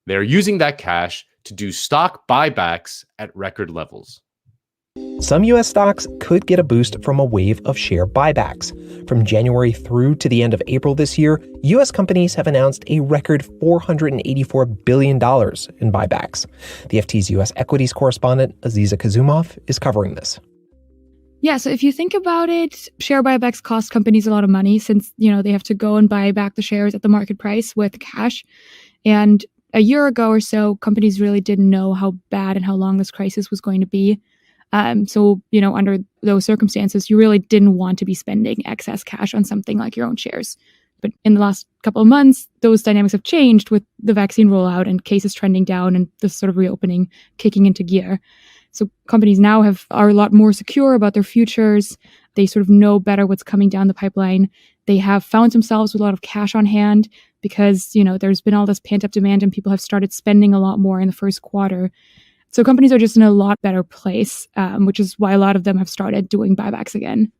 they're using that cash to do stock buybacks at record levels. Some U.S. stocks could get a boost from a wave of share buybacks. From January through to the end of April this year, U.S. companies have announced a record $484 billion in buybacks. The FT's U.S. equities correspondent, Aziza Kazumov, is covering this. Yeah, so if you think about it, share buybacks cost companies a lot of money since, they have to go and buy back the shares at the market price with cash. And a year ago or so, companies really didn't know how bad and how long this crisis was going to be. So, under those circumstances, you really didn't want to be spending excess cash on something like your own shares. But in the last couple of months, those dynamics have changed with the vaccine rollout and cases trending down and the sort of reopening kicking into gear. So companies now are a lot more secure about their futures. They sort of know better what's coming down the pipeline. They have found themselves with a lot of cash on hand because, there's been all this pent-up demand and people have started spending a lot more in the first quarter. So companies are just in a lot better place, which is why a lot of them have started doing buybacks again.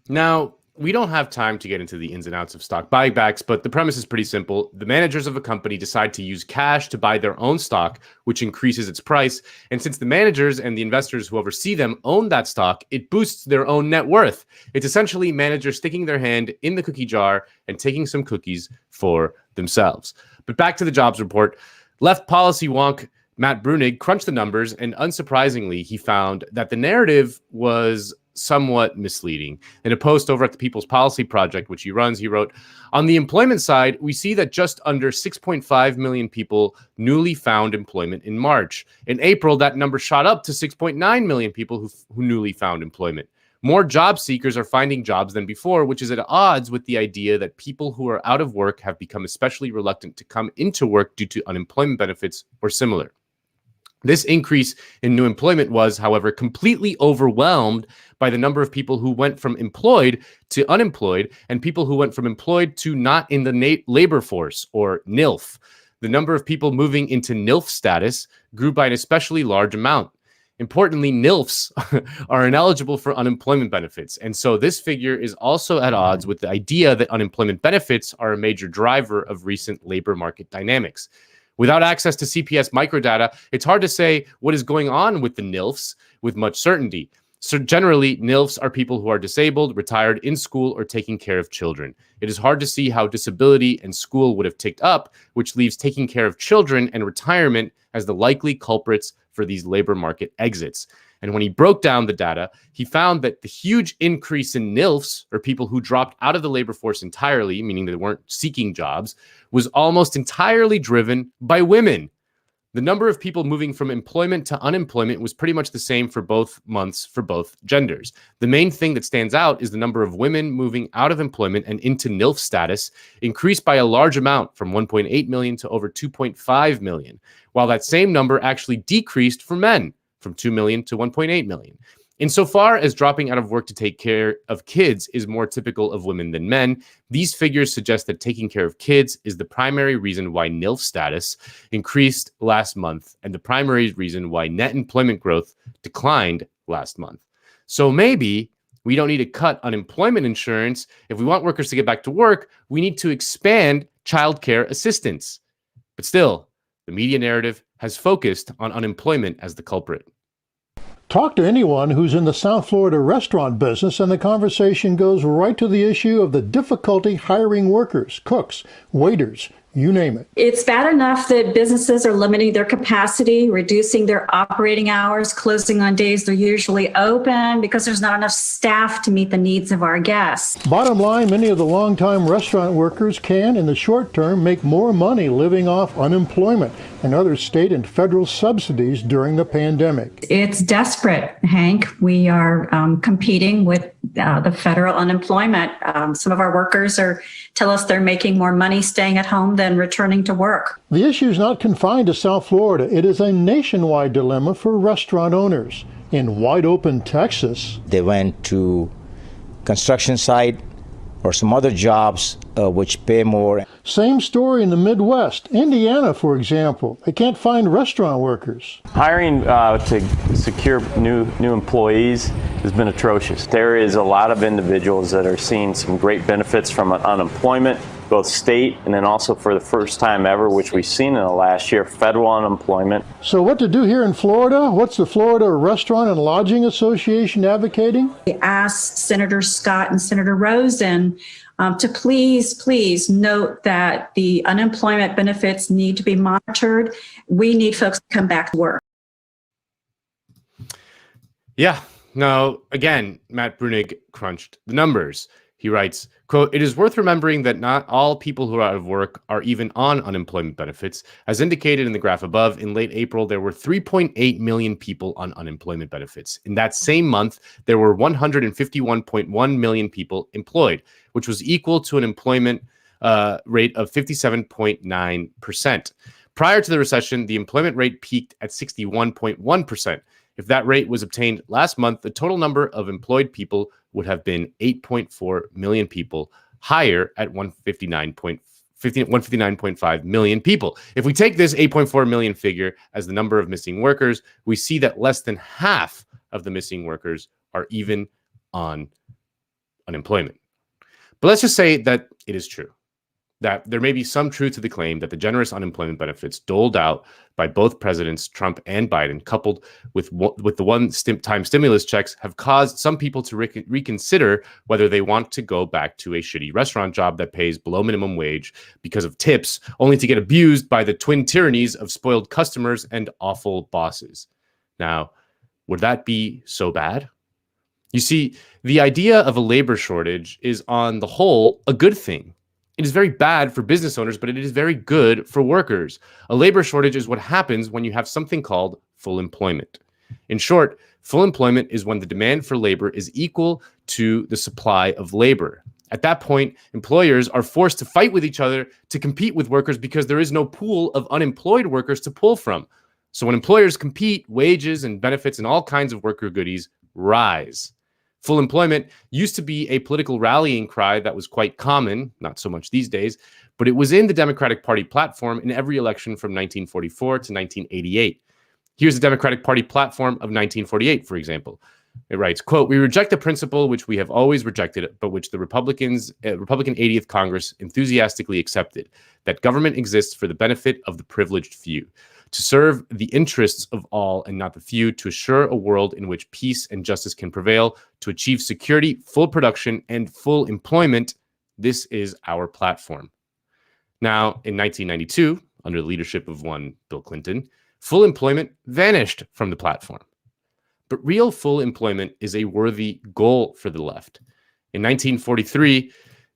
Now, we don't have time to get into the ins and outs of stock buybacks, but the premise is pretty simple. The managers of a company decide to use cash to buy their own stock, which increases its price. And since the managers and the investors who oversee them own that stock, it boosts their own net worth. It's essentially managers sticking their hand in the cookie jar and taking some cookies for themselves. But back to the jobs report. Left policy wonk Matt Brunig crunched the numbers, and unsurprisingly, he found that the narrative was somewhat misleading. In a post over at the People's Policy Project, which he runs, he wrote, "On the employment side, we see that just under 6.5 million people newly found employment in March. In April, that number shot up to 6.9 million people who newly found employment. More job seekers are finding jobs than before, which is at odds with the idea that people who are out of work have become especially reluctant to come into work due to unemployment benefits or similar." This increase in new employment was, however, completely overwhelmed by the number of people who went from employed to unemployed and people who went from employed to not in the labor force, or NILF. The number of people moving into NILF status grew by an especially large amount. Importantly, NILFs are ineligible for unemployment benefits. And so this figure is also at odds with the idea that unemployment benefits are a major driver of recent labor market dynamics. Without access to CPS microdata, it's hard to say what is going on with the NILFs with much certainty. So generally, NILFs are people who are disabled, retired, in school, or taking care of children. It is hard to see how disability and school would have ticked up, which leaves taking care of children and retirement as the likely culprits for these labor market exits. And when he broke down the data, he found that the huge increase in NILFs, or people who dropped out of the labor force entirely, meaning they weren't seeking jobs, was almost entirely driven by women. The number of people moving from employment to unemployment was pretty much the same for both months for both genders. The main thing that stands out is the number of women moving out of employment and into NILF status increased by a large amount, from 1.8 million to over 2.5 million, while that same number actually decreased for men, from 2 million to 1.8 million. Insofar as dropping out of work to take care of kids is more typical of women than men, these figures suggest that taking care of kids is the primary reason why NILF status increased last month and the primary reason why net employment growth declined last month. So maybe we don't need to cut unemployment insurance. If we want workers to get back to work, we need to expand childcare assistance. But still, the media narrative has focused on unemployment as the culprit. Talk to anyone who's in the South Florida restaurant business, and the conversation goes right to the issue of the difficulty hiring workers, cooks, waiters, you name it. It's bad enough that businesses are limiting their capacity, reducing their operating hours, closing on days they're usually open because there's not enough staff to meet the needs of our guests. Bottom line, many of the longtime restaurant workers can, in the short term, make more money living off unemployment and other state and federal subsidies during the pandemic. It's desperate, Hank. We are competing with the federal unemployment. Some of our workers tell us they're making more money staying at home than returning to work. The issue is not confined to South Florida. It is a nationwide dilemma for restaurant owners. In wide open Texas, they went to construction site or some other jobs which pay more. Same story in the Midwest. Indiana, for example, they can't find restaurant workers. Hiring to secure new employees has been atrocious. There is a lot of individuals that are seeing some great benefits from unemployment, both state and then also for the first time ever, which we've seen in the last year, federal unemployment. So what to do here in Florida? What's the Florida Restaurant and Lodging Association advocating? We asked Senator Scott and Senator Rosen to please note that the unemployment benefits need to be monitored. We need folks to come back to work. Yeah. Now, again, Matt Brunig crunched the numbers. He writes, quote, "It is worth remembering that not all people who are out of work are even on unemployment benefits. As indicated in the graph above, in late April, there were 3.8 million people on unemployment benefits. In that same month, there were 151.1 million people employed, which was equal to an employment rate of 57.9%. Prior to the recession, the employment rate peaked at 61.1%. If that rate was obtained last month, the total number of employed people would have been 8.4 million people, higher at 159.5 million people. If we take this 8.4 million figure as the number of missing workers, we see that less than half of the missing workers are even on unemployment. But let's just say that it is true, that there may be some truth to the claim that the generous unemployment benefits doled out by both presidents, Trump and Biden, coupled with the one-time stimulus checks, have caused some people to reconsider whether they want to go back to a shitty restaurant job that pays below minimum wage because of tips, only to get abused by the twin tyrannies of spoiled customers and awful bosses. Now, would that be so bad? You see, the idea of a labor shortage is on the whole a good thing. It is very bad for business owners, but it is very good for workers. A labor shortage is what happens when you have something called full employment. In short, full employment is when the demand for labor is equal to the supply of labor. At that point, employers are forced to fight with each other to compete with workers because there is no pool of unemployed workers to pull from. So when employers compete, wages and benefits and all kinds of worker goodies rise. Full employment used to be a political rallying cry that was quite common, not so much these days, but it was in the Democratic Party platform in every election from 1944 to 1988. Here's the Democratic Party platform of 1948, for example. It writes, quote, "We reject the principle which we have always rejected, but which the Republican 80th Congress enthusiastically accepted, that government exists for the benefit of the privileged few, to serve the interests of all and not the few, to assure a world in which peace and justice can prevail, to achieve security, full production, and full employment. This is our platform." Now, in 1992, under the leadership of one Bill Clinton, full employment vanished from the platform. But real full employment is a worthy goal for the left. In 1943,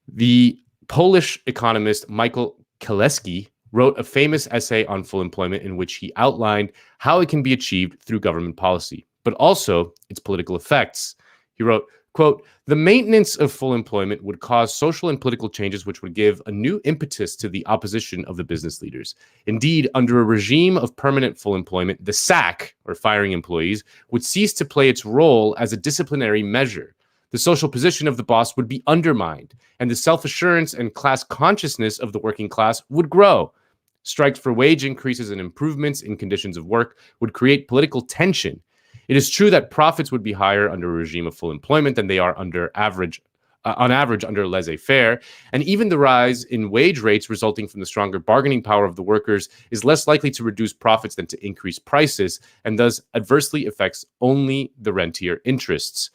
the Polish economist Michael Kalecki wrote a famous essay on full employment in which he outlined how it can be achieved through government policy, but also its political effects. He wrote, quote, "The maintenance of full employment would cause social and political changes which would give a new impetus to the opposition of the business leaders. Indeed, under a regime of permanent full employment, the sack, or firing employees, would cease to play its role as a disciplinary measure. The social position of the boss would be undermined, and the self-assurance and class consciousness of the working class would grow. Strikes for wage increases and improvements in conditions of work would create political tension. It is true that profits would be higher under a regime of full employment than they are on average under laissez-faire, and even the rise in wage rates resulting from the stronger bargaining power of the workers is less likely to reduce profits than to increase prices, and thus adversely affects only the rentier interests.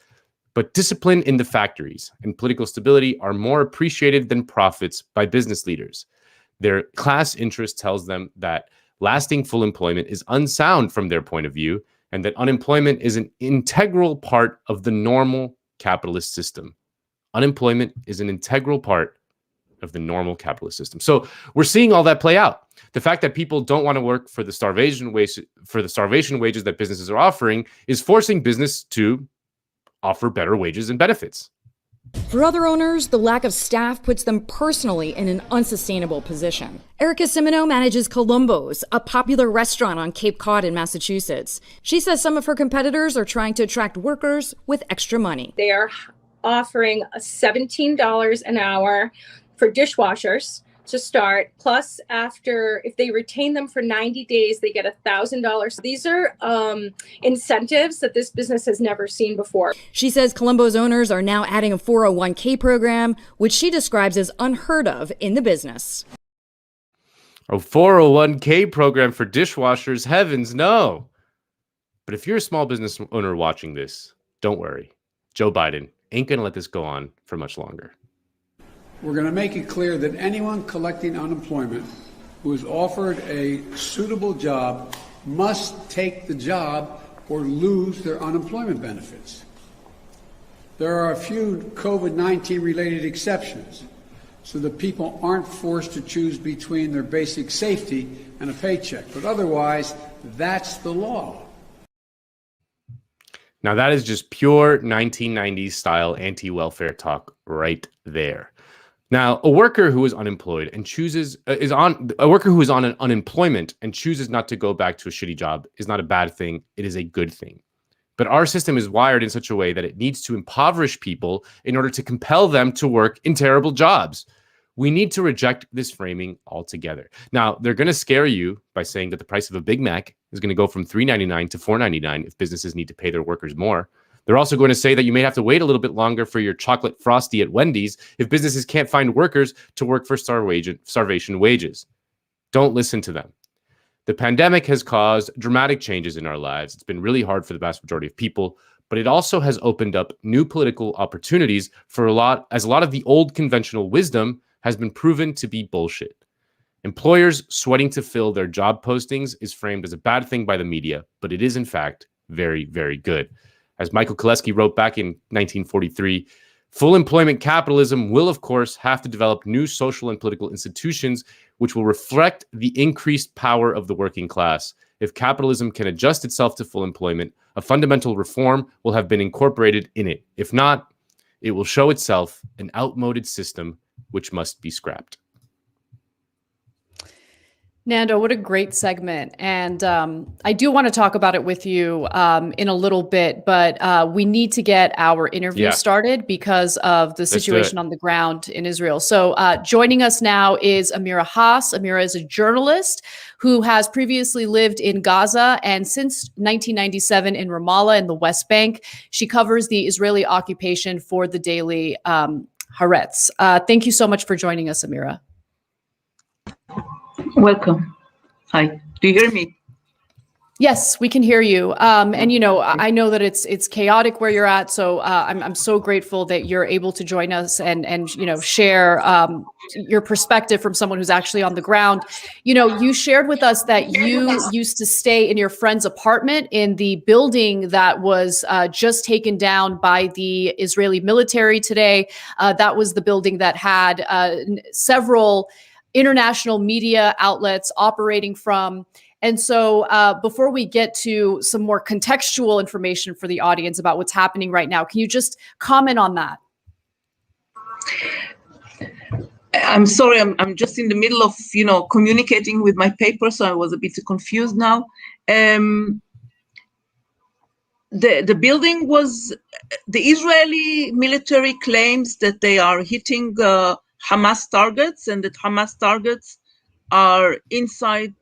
But discipline in the factories and political stability are more appreciated than profits by business leaders. Their class interest tells them that lasting full employment is unsound from their point of view, and that unemployment is an integral part of the normal capitalist system. Unemployment is an integral part of the normal capitalist system." So we're seeing all that play out. The fact that people don't want to work for the starvation wages that businesses are offering is forcing business to offer better wages and benefits. For other owners, the lack of staff puts them personally in an unsustainable position. Erica Simino manages Columbo's, a popular restaurant on Cape Cod in Massachusetts. She says some of her competitors are trying to attract workers with extra money. They are offering $17 an hour for dishwashers to start. Plus, if they retain them for 90 days, they get $1,000. These are incentives that this business has never seen before. She says Columbo's owners are now adding a 401k program, which she describes as unheard of in the business. A 401k program for dishwashers? Heavens, no. But if you're a small business owner watching this, don't worry. Joe Biden ain't going to let this go on for much longer. We're going to make it clear that anyone collecting unemployment who is offered a suitable job must take the job or lose their unemployment benefits. There are a few COVID-19 related exceptions, so that people aren't forced to choose between their basic safety and a paycheck. But otherwise, that's the law. Now that is just pure 1990s style anti-welfare talk right there. Now, a worker who is unemployed and a worker who is on an unemployment and chooses not to go back to a shitty job is not a bad thing. It is a good thing. But our system is wired in such a way that it needs to impoverish people in order to compel them to work in terrible jobs. We need to reject this framing altogether. Now, they're going to scare you by saying that the price of a Big Mac is going to go from $3.99 to $4.99 if businesses need to pay their workers more. They're also going to say that you may have to wait a little bit longer for your chocolate frosty at Wendy's if businesses can't find workers to work for starvation wages. Don't listen to them. The pandemic has caused dramatic changes in our lives. It's been really hard for the vast majority of people, but it also has opened up new political opportunities for a lot of the old conventional wisdom has been proven to be bullshit. Employers sweating to fill their job postings is framed as a bad thing by the media, but it is in fact very, very good. As Michael Kalecki wrote back in 1943, full employment capitalism will, of course, have to develop new social and political institutions which will reflect the increased power of the working class. If capitalism can adjust itself to full employment, a fundamental reform will have been incorporated in it. If not, it will show itself an outmoded system which must be scrapped. Nando, what a great segment. And I do want to talk about it with you in a little bit, but we need to get our interview started because of the situation on the ground in Israel. So joining us now is Amira Hass. Amira is a journalist who has previously lived in Gaza and since 1997 in Ramallah in the West Bank. She covers the Israeli occupation for the daily Haaretz. Thank you so much for joining us, Amira. Welcome. Hi. Do you hear me? Yes, we can hear you. And you know, I know that it's chaotic where you're at, so I'm so grateful that you're able to join us and you know share your perspective from someone who's actually on the ground. You know, you shared with us that you used to stay in your friend's apartment in the building that was just taken down by the Israeli military today. That was the building that had several international media outlets operating from. And so before we get to some more contextual information for the audience about what's happening right now, can you just comment on that? I'm sorry, I'm just in the middle of, you know, communicating with my paper, so I was a bit confused now. The building was, the Israeli military claims that they are hitting Hamas targets and that Hamas targets are inside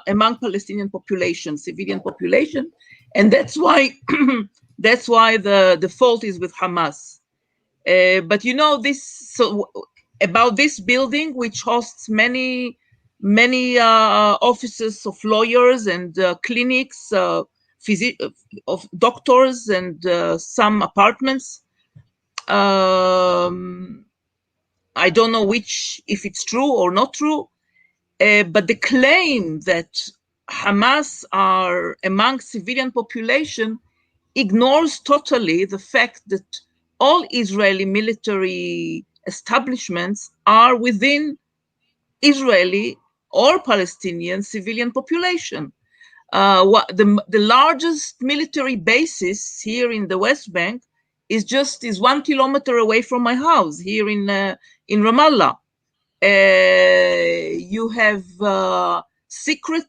among Palestinian population, civilian population, and that's why the fault is with Hamas. But you know this about this building, which hosts many offices of lawyers and clinics, of doctors and some apartments. I don't know if it's true or not true. But the claim that Hamas are among civilian population ignores totally the fact that all Israeli military establishments are within Israeli or Palestinian civilian population. The largest military basis here in the West Bank is 1 kilometer away from my house here in Ramallah. You have secret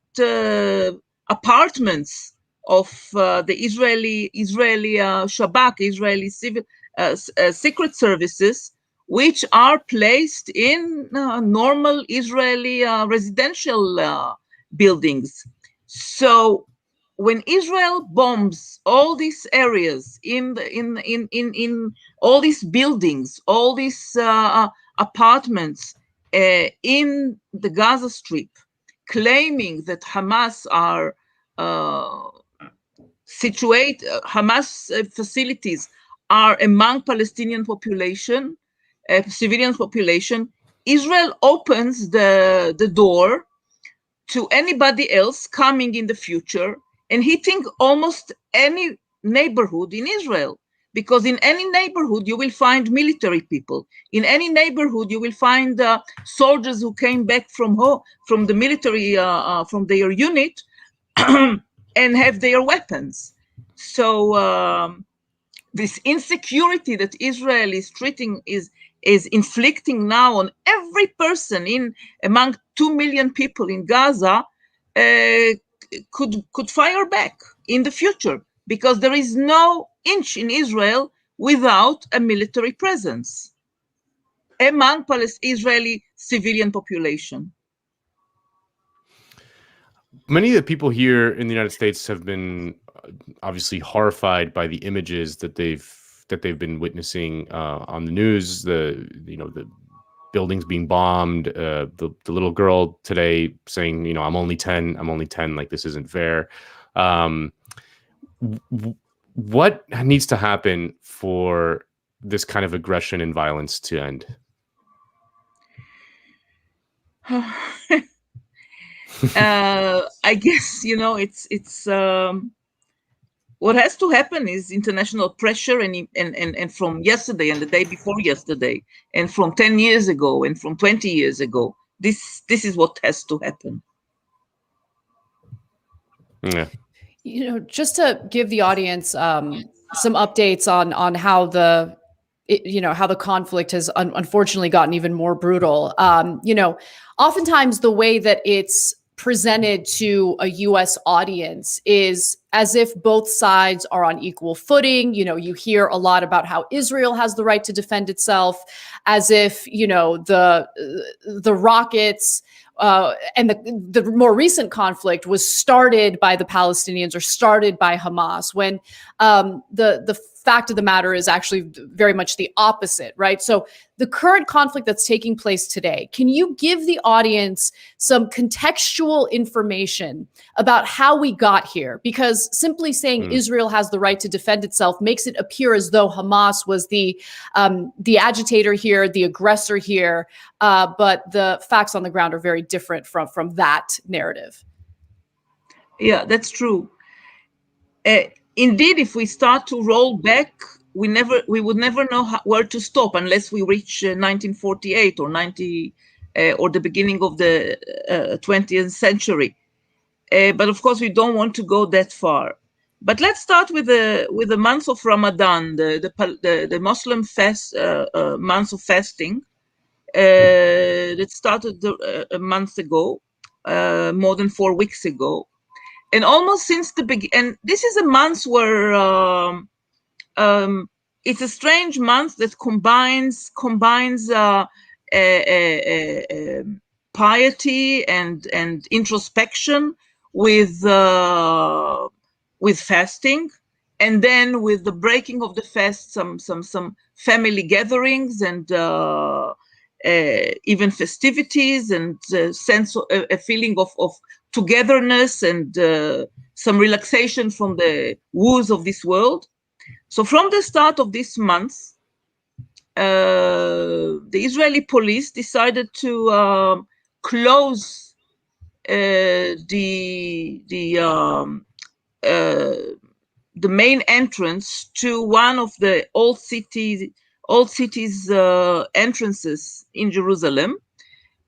apartments of the Israeli Shabak, Israeli civil secret services, which are placed in normal Israeli residential buildings. So when Israel bombs all these areas in all these buildings, all these apartments in the Gaza Strip, claiming that Hamas are Hamas facilities are among Palestinian population, civilian population, Israel opens the door to anybody else coming in the future and hitting almost any neighborhood in Israel. Because in any neighborhood, you will find military people. In any neighborhood, you will find soldiers who came back from the military, from their unit, and have their weapons. So this insecurity that Israel is inflicting now on every person among 2 million people in Gaza could fire back in the future, because there is no inch in Israel without a military presence among Israeli civilian population. Many of the people here in the United States have been obviously horrified by the images that they've been witnessing on the news. The buildings being bombed. The little girl today saying, "I'm only 10. I'm only 10. Like, this isn't fair." What needs to happen for this kind of aggression and violence to end? I guess it's what has to happen is international pressure, and from yesterday and the day before yesterday, and from 10 years ago and from 20 years ago. This is what has to happen. Yeah. Just to give the audience some updates on how the conflict has unfortunately gotten even more brutal. Oftentimes the way that it's presented to a US audience is as if both sides are on equal footing. You know, you hear a lot about how Israel has the right to defend itself, as if, you know, the rockets and the more recent conflict was started by the Palestinians or started by Hamas, when the fact of the matter is actually very much the opposite, right? So the current conflict that's taking place today, can you give the audience some contextual information about how we got here? Because simply saying Israel has the right to defend itself makes it appear as though Hamas was the agitator here, the aggressor here, but the facts on the ground are very different from that narrative. Yeah, that's true. Indeed, if we start to roll back, we would never know where to stop unless we reach 1948 or or the beginning of the 20th century. But of course, we don't want to go that far. But let's start with the month of Ramadan, the Muslim fast month of fasting that started a month ago, more than 4 weeks ago. And almost since the beginning, and this is a month where it's a strange month that combines piety and introspection with fasting, and then with the breaking of the fast, some family gatherings and even festivities, and a feeling of togetherness and some relaxation from the woes of this world. So from the start of this month, the Israeli police decided to close the main entrance to one of the old cities entrances in Jerusalem,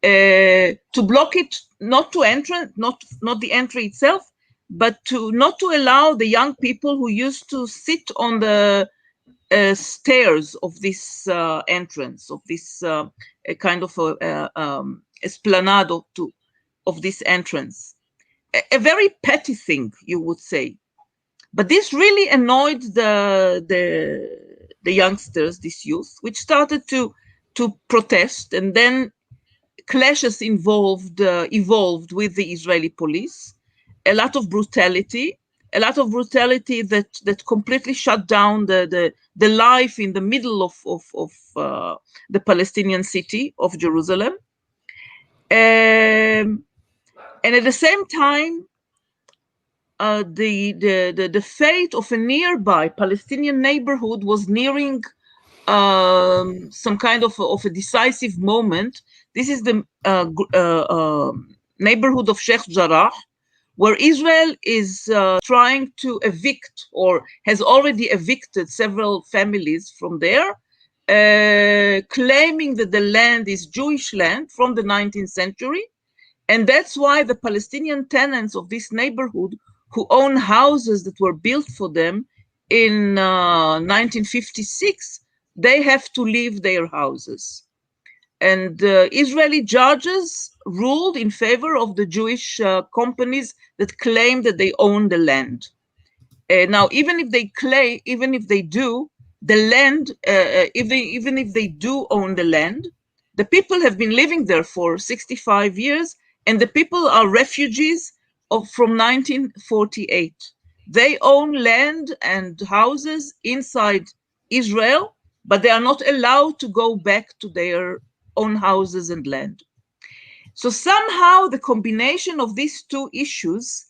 to block it, not the entry itself, but not to allow the young people who used to sit on the stairs of this entrance, of this kind of esplanade of this entrance. A very petty thing, you would say. But this really annoyed the youngsters, this youth, which started to protest, and then clashes evolved with the Israeli police. A lot of brutality that completely shut down the life in the middle of the Palestinian city of Jerusalem. And at the same time, the fate of a nearby Palestinian neighborhood was nearing some kind of a decisive moment. This is the neighborhood of Sheikh Jarrah, where Israel is trying to evict, or has already evicted, several families from there, claiming that the land is Jewish land from the 19th century. And that's why the Palestinian tenants of this neighborhood, who own houses that were built for them in 1956, they have to leave their houses. And Israeli judges ruled in favor of the Jewish companies that claim that they own the land. Now, even if they do, the land, even if they do own the land, the people have been living there for 65 years, and the people are refugees from 1948. They own land and houses inside Israel, but they are not allowed to go back to their own houses and land. So somehow the combination of these two issues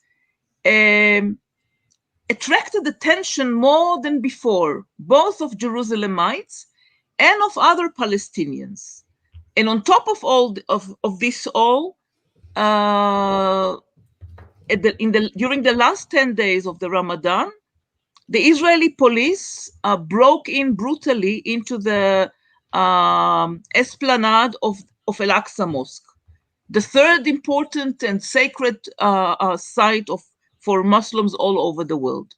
attracted attention more than before, both of Jerusalemites and of other Palestinians. And on top of all of this all, during the last 10 days of the Ramadan, the Israeli police broke in brutally into the esplanade of Al-Aqsa Mosque, the third important and sacred site for Muslims all over the world.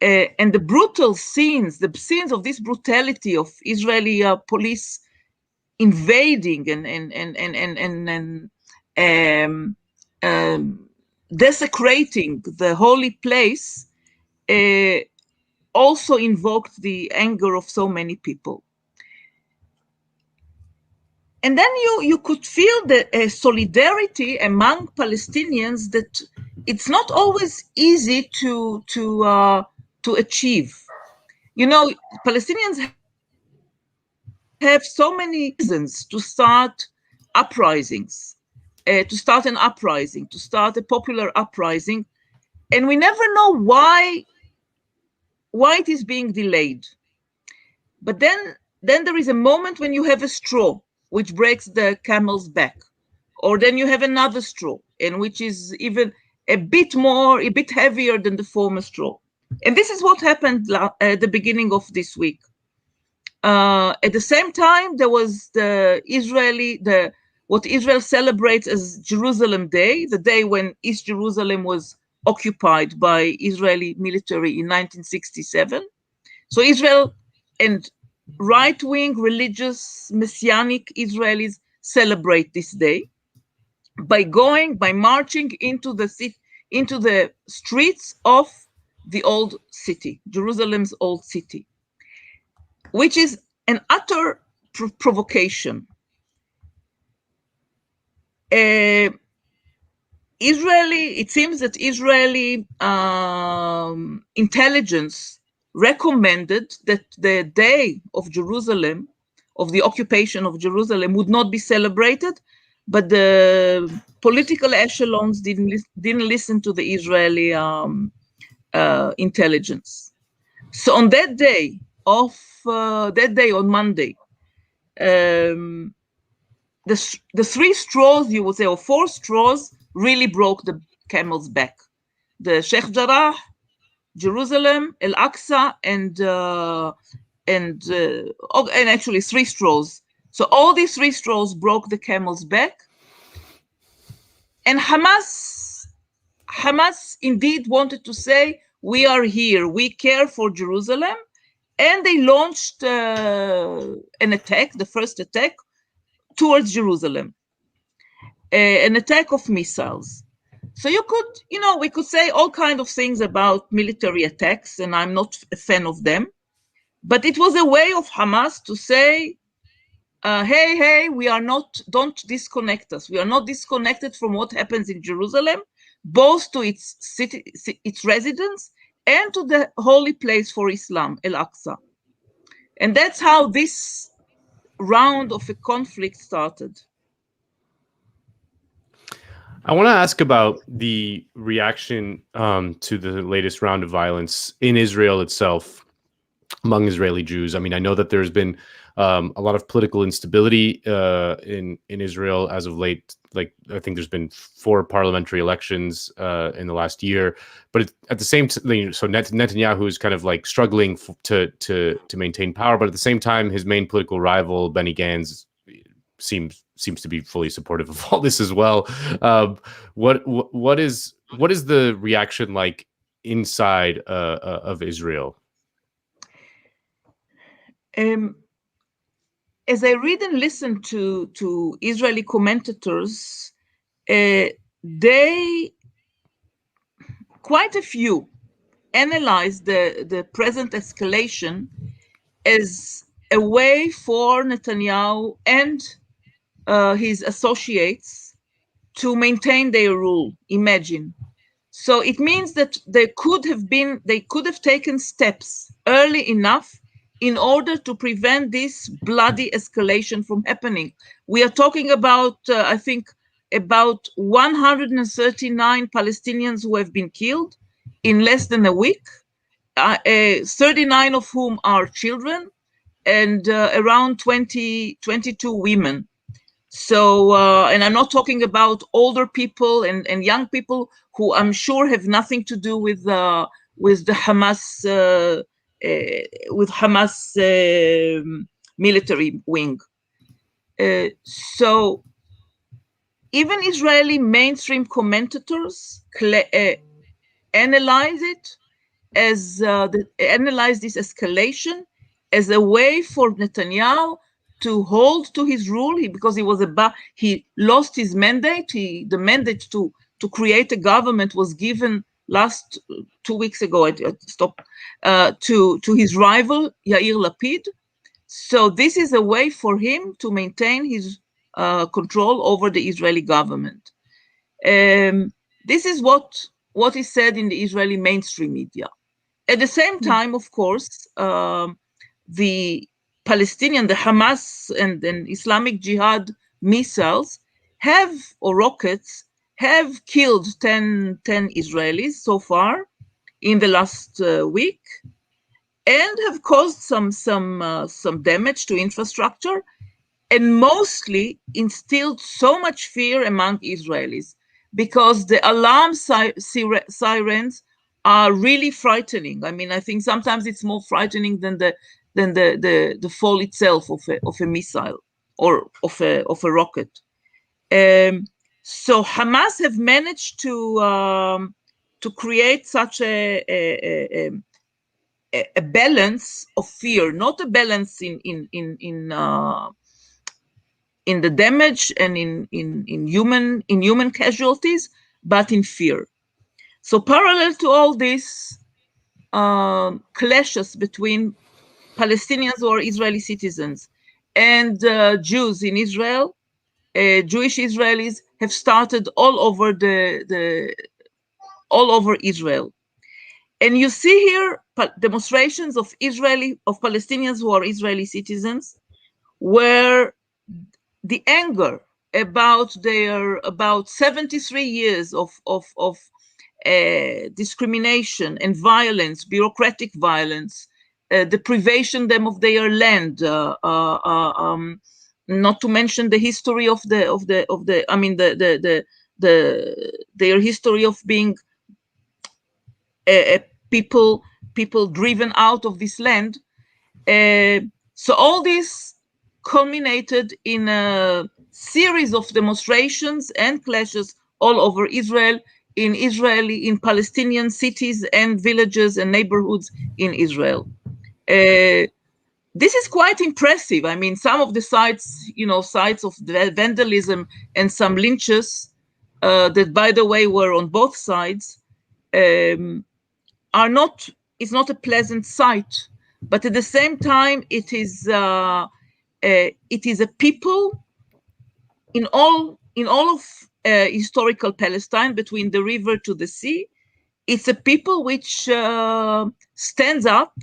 And the brutal scenes, the scenes of this brutality of Israeli police invading and desecrating the holy place also invoked the anger of so many people. And then you could feel the solidarity among Palestinians that it's not always easy to achieve. You know, Palestinians have so many reasons to start uprisings, to start an uprising, to start a popular uprising, and we never know why it is being delayed. But then there is a moment when you have a straw which breaks the camel's back, or then you have another straw, and which is even a bit heavier than the former straw. And this is what happened at the beginning of this week. At the same time, there was what Israel celebrates as Jerusalem Day, the day when East Jerusalem was occupied by Israeli military in 1967. So Israel and right-wing religious messianic Israelis celebrate this day by marching into the streets of the old city, Jerusalem's old city, which is an utter provocation. It seems that Israeli intelligence recommended that the day of Jerusalem, of the occupation of Jerusalem, would not be celebrated, but the political echelons didn't listen to the Israeli intelligence. So on that day, on Monday, the three straws, you would say, or four straws, really broke the camel's back. The Sheikh Jarrah, Jerusalem, Al-Aqsa, and actually three straws. So all these three straws broke the camel's back. And Hamas indeed wanted to say, we are here, we care for Jerusalem. And they launched an attack, the first attack, towards Jerusalem, an attack of missiles. So we could say all kinds of things about military attacks, and I'm not a fan of them. But it was a way of Hamas to say, hey, don't disconnect us. We are not disconnected from what happens in Jerusalem, both to its city, its residents, and to the holy place for Islam, Al-Aqsa. And that's how this round of a conflict started. I want to ask about the reaction to the latest round of violence in Israel itself among Israeli Jews. I mean, I know that there's been a lot of political instability in Israel as of late. Like, I think there's been 4 parliamentary elections in the last year, but at the same time, so Netanyahu is kind of like struggling to maintain power, but at the same time, his main political rival Benny Gantz seems to be fully supportive of all this as well. What is the reaction like inside of Israel? As I read and listen to Israeli commentators, quite a few analyze the present escalation as a way for Netanyahu and his associates to maintain their rule. Imagine. So it means that they could have taken steps early enough in order to prevent this bloody escalation from happening. We are talking about, I think, about 139 Palestinians who have been killed in less than a week, 39 of whom are children, and around 22 women. So, and I'm not talking about older people and young people who I'm sure have nothing to do with the Hamas military wing. So even Israeli mainstream commentators analyze this escalation as a way for Netanyahu to hold to his rule, because he lost his mandate, the mandate to to create a government was given last 2 weeks ago to his rival Yair Lapid. So this is a way for him to maintain his control over the Israeli government. This is what is said in the Israeli mainstream media. At the same time, of course, the Palestinian, the Hamas and Islamic Jihad missiles or rockets have killed 10 Israelis so far in the last week, and have caused some damage to infrastructure, and mostly instilled so much fear among Israelis, because the alarm sirens are really frightening. I mean, I think sometimes it's more frightening than the fall itself of a missile or of a rocket. So Hamas have managed to create such a balance of fear, not a balance in the damage and in human casualties, but in fear. So parallel to all this, clashes between Palestinians or Israeli citizens and Jews in Israel, Jewish Israelis have started all over Israel. And you see here demonstrations of Palestinians who are Israeli citizens, where the anger about 73 years of discrimination and violence, bureaucratic violence, deprivation them of their land, not to mention the history of their history of being people driven out of this land. So all this culminated in a series of demonstrations and clashes all over Israel, in Palestinian cities and villages and neighborhoods in Israel. This is quite impressive. I mean, some of the sites of vandalism and some lynches that, by the way, were on both sides, it's not a pleasant sight, but at the same time, it is a people in all of historical Palestine, between the river to the sea. It's a people which stands up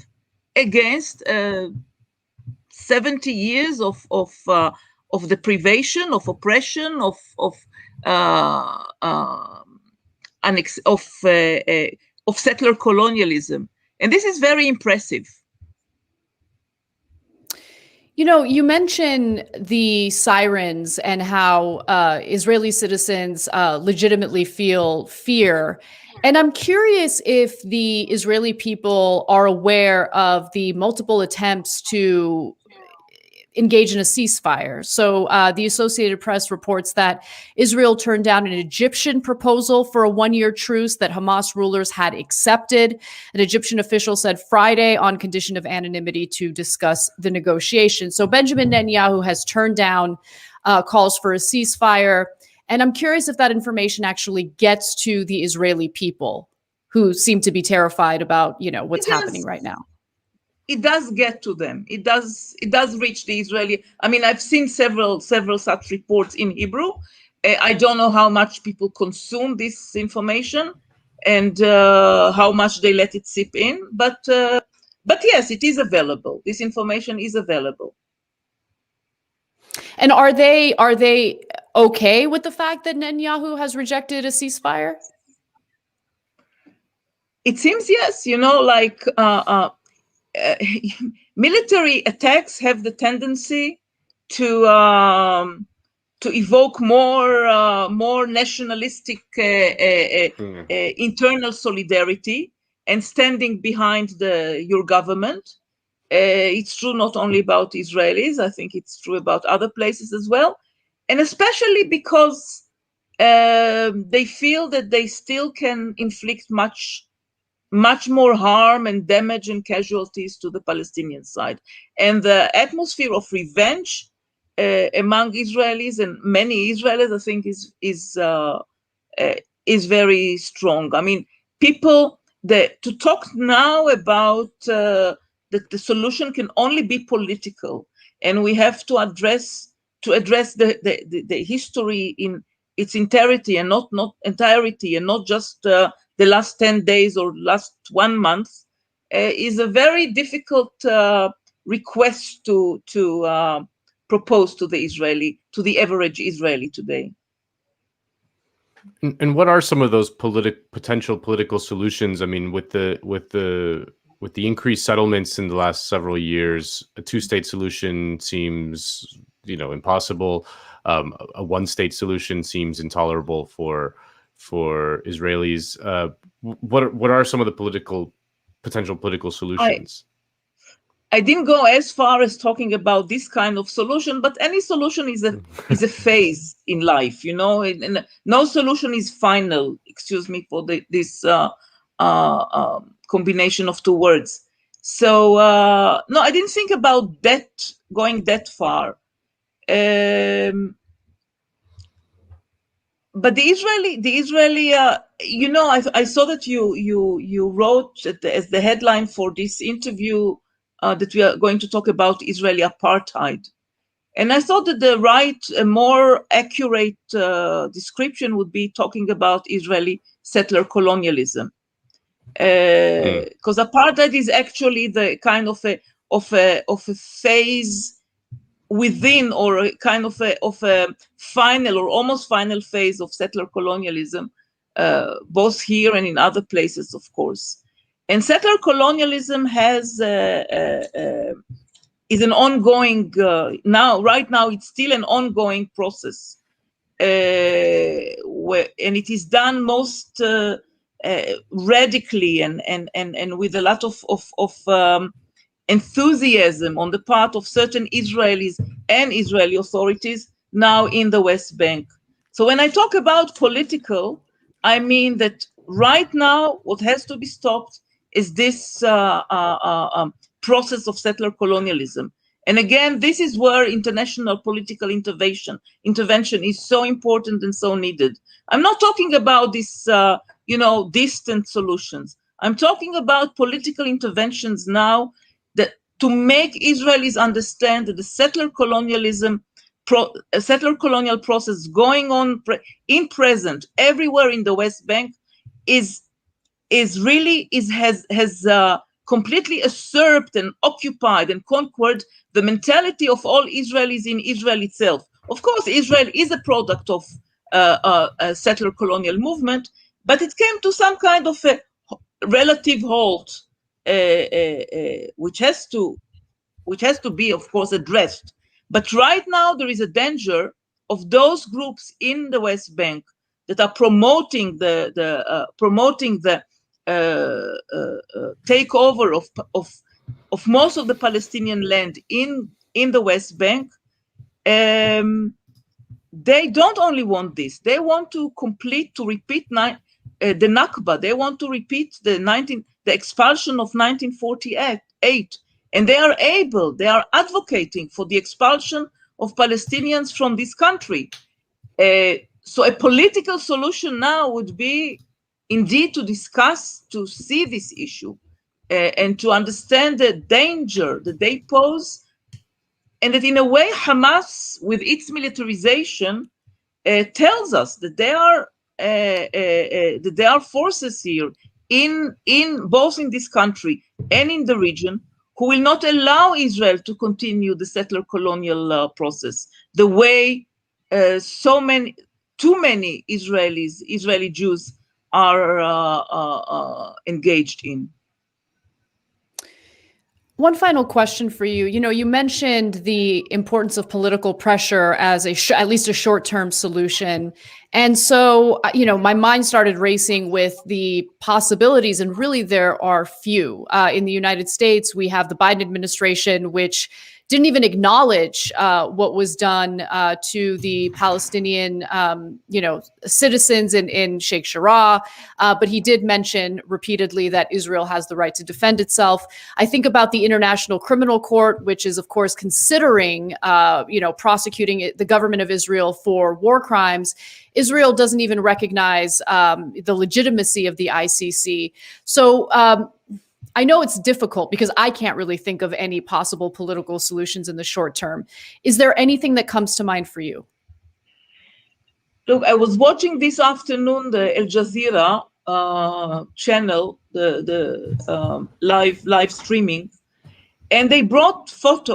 against 70 years of deprivation, of oppression, of settler colonialism. And this is very impressive. You know, you mentioned the sirens and how Israeli citizens legitimately feel fear. And I'm curious if the Israeli people are aware of the multiple attempts to engage in a ceasefire. So the Associated Press reports that Israel turned down an Egyptian proposal for a one-year truce that Hamas rulers had accepted. An Egyptian official said Friday, on condition of anonymity, to discuss the negotiation. So Benjamin Netanyahu has turned down calls for a ceasefire. And I'm curious if that information actually gets to the Israeli people, who seem to be terrified about, what's happening right now. It does get to them. It does reach the Israeli. I mean, I've seen several such reports in Hebrew. I don't know how much people consume this information and how much they let it seep in. But yes, it is available. This information is available. And are they okay with the fact that Netanyahu has rejected a ceasefire? It seems yes. Military attacks have the tendency to evoke more nationalistic internal solidarity and standing behind your government. It's true not only about Israelis. I think it's true about other places as well, and especially because they feel that they still can inflict much more harm and damage and casualties to the Palestinian side. And the atmosphere of revenge among Israelis, and many Israelis, I think, very strong. I mean, people to talk now about that the solution can only be political, and we have to address the history in its entirety and not entirety, and not just the last 10 days or last 1 month, is a very difficult request to propose to the average Israeli today. And what are some of those potential political solutions? I mean, with the increased settlements in the last several years, a two-state solution seems, impossible. A one-state solution seems intolerable for Israelis. What are some of the potential political solutions? I didn't go as far as talking about this kind of solution, but any solution is a phase in life, and no solution is final. Excuse me for this combination of two words. So no, I didn't think about going that far. But the Israeli, I saw that you wrote as the headline for this interview that we are going to talk about Israeli apartheid. And I thought that a more accurate description would be talking about Israeli settler colonialism. Because apartheid is actually the kind of a phase within, or a kind of a final or almost final phase of settler colonialism, both here and in other places, of course. And settler colonialism is an ongoing, right now it's still an ongoing process, and it is done most radically and with a lot of enthusiasm on the part of certain Israelis and Israeli authorities now in the West Bank. So when I talk about political, I mean that right now what has to be stopped is this process of settler colonialism. And again, this is where international political intervention is so important and so needed. I'm not talking about this, distant solutions. I'm talking about political interventions now to make Israelis understand that the settler colonial process going on in present everywhere in the West Bank has completely usurped and occupied and conquered the mentality of all Israelis in Israel itself. Of course, Israel is a product of a settler colonial movement, but it came to some kind of a relative halt, which has to be, of course, addressed. But right now there is a danger of those groups in the West Bank that are promoting the takeover of most of the Palestinian land in the West Bank. They don't only want this; they want to repeat the Nakba. They want to repeat the expulsion of 1948, and they are advocating for the expulsion of Palestinians from this country. So a political solution now would be indeed to see this issue, and to understand the danger that they pose, and that in a way Hamas, with its militarization, tells us that there are forces here in both in this country and in the region who will not allow Israel to continue the settler colonial process the way too many Israeli Jews are engaged in. One final question for you. You mentioned the importance of political pressure as at least a short-term solution. And so, my mind started racing with the possibilities, and really there are few. In the United States, we have the Biden administration, which didn't even acknowledge what was done to the Palestinian, citizens in Sheikh Jarrah. But he did mention repeatedly that Israel has the right to defend itself. I think about the International Criminal Court, which is, of course, considering, prosecuting the government of Israel for war crimes. Israel doesn't even recognize the legitimacy of the ICC. So I know it's difficult because I can't really think of any possible political solutions in the short term. Is there anything that comes to mind for you? Look, I was watching this afternoon the Al Jazeera channel, the live streaming, and they brought footage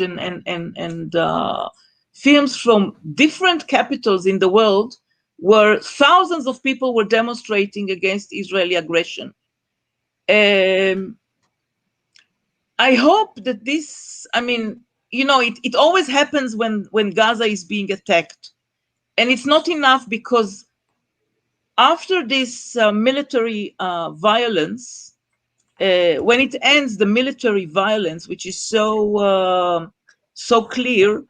and films from different capitals in the world where thousands of people were demonstrating against Israeli aggression. I hope that this, it always happens when Gaza is being attacked. And it's not enough because after this military violence, when it ends, the military violence, which is so clear,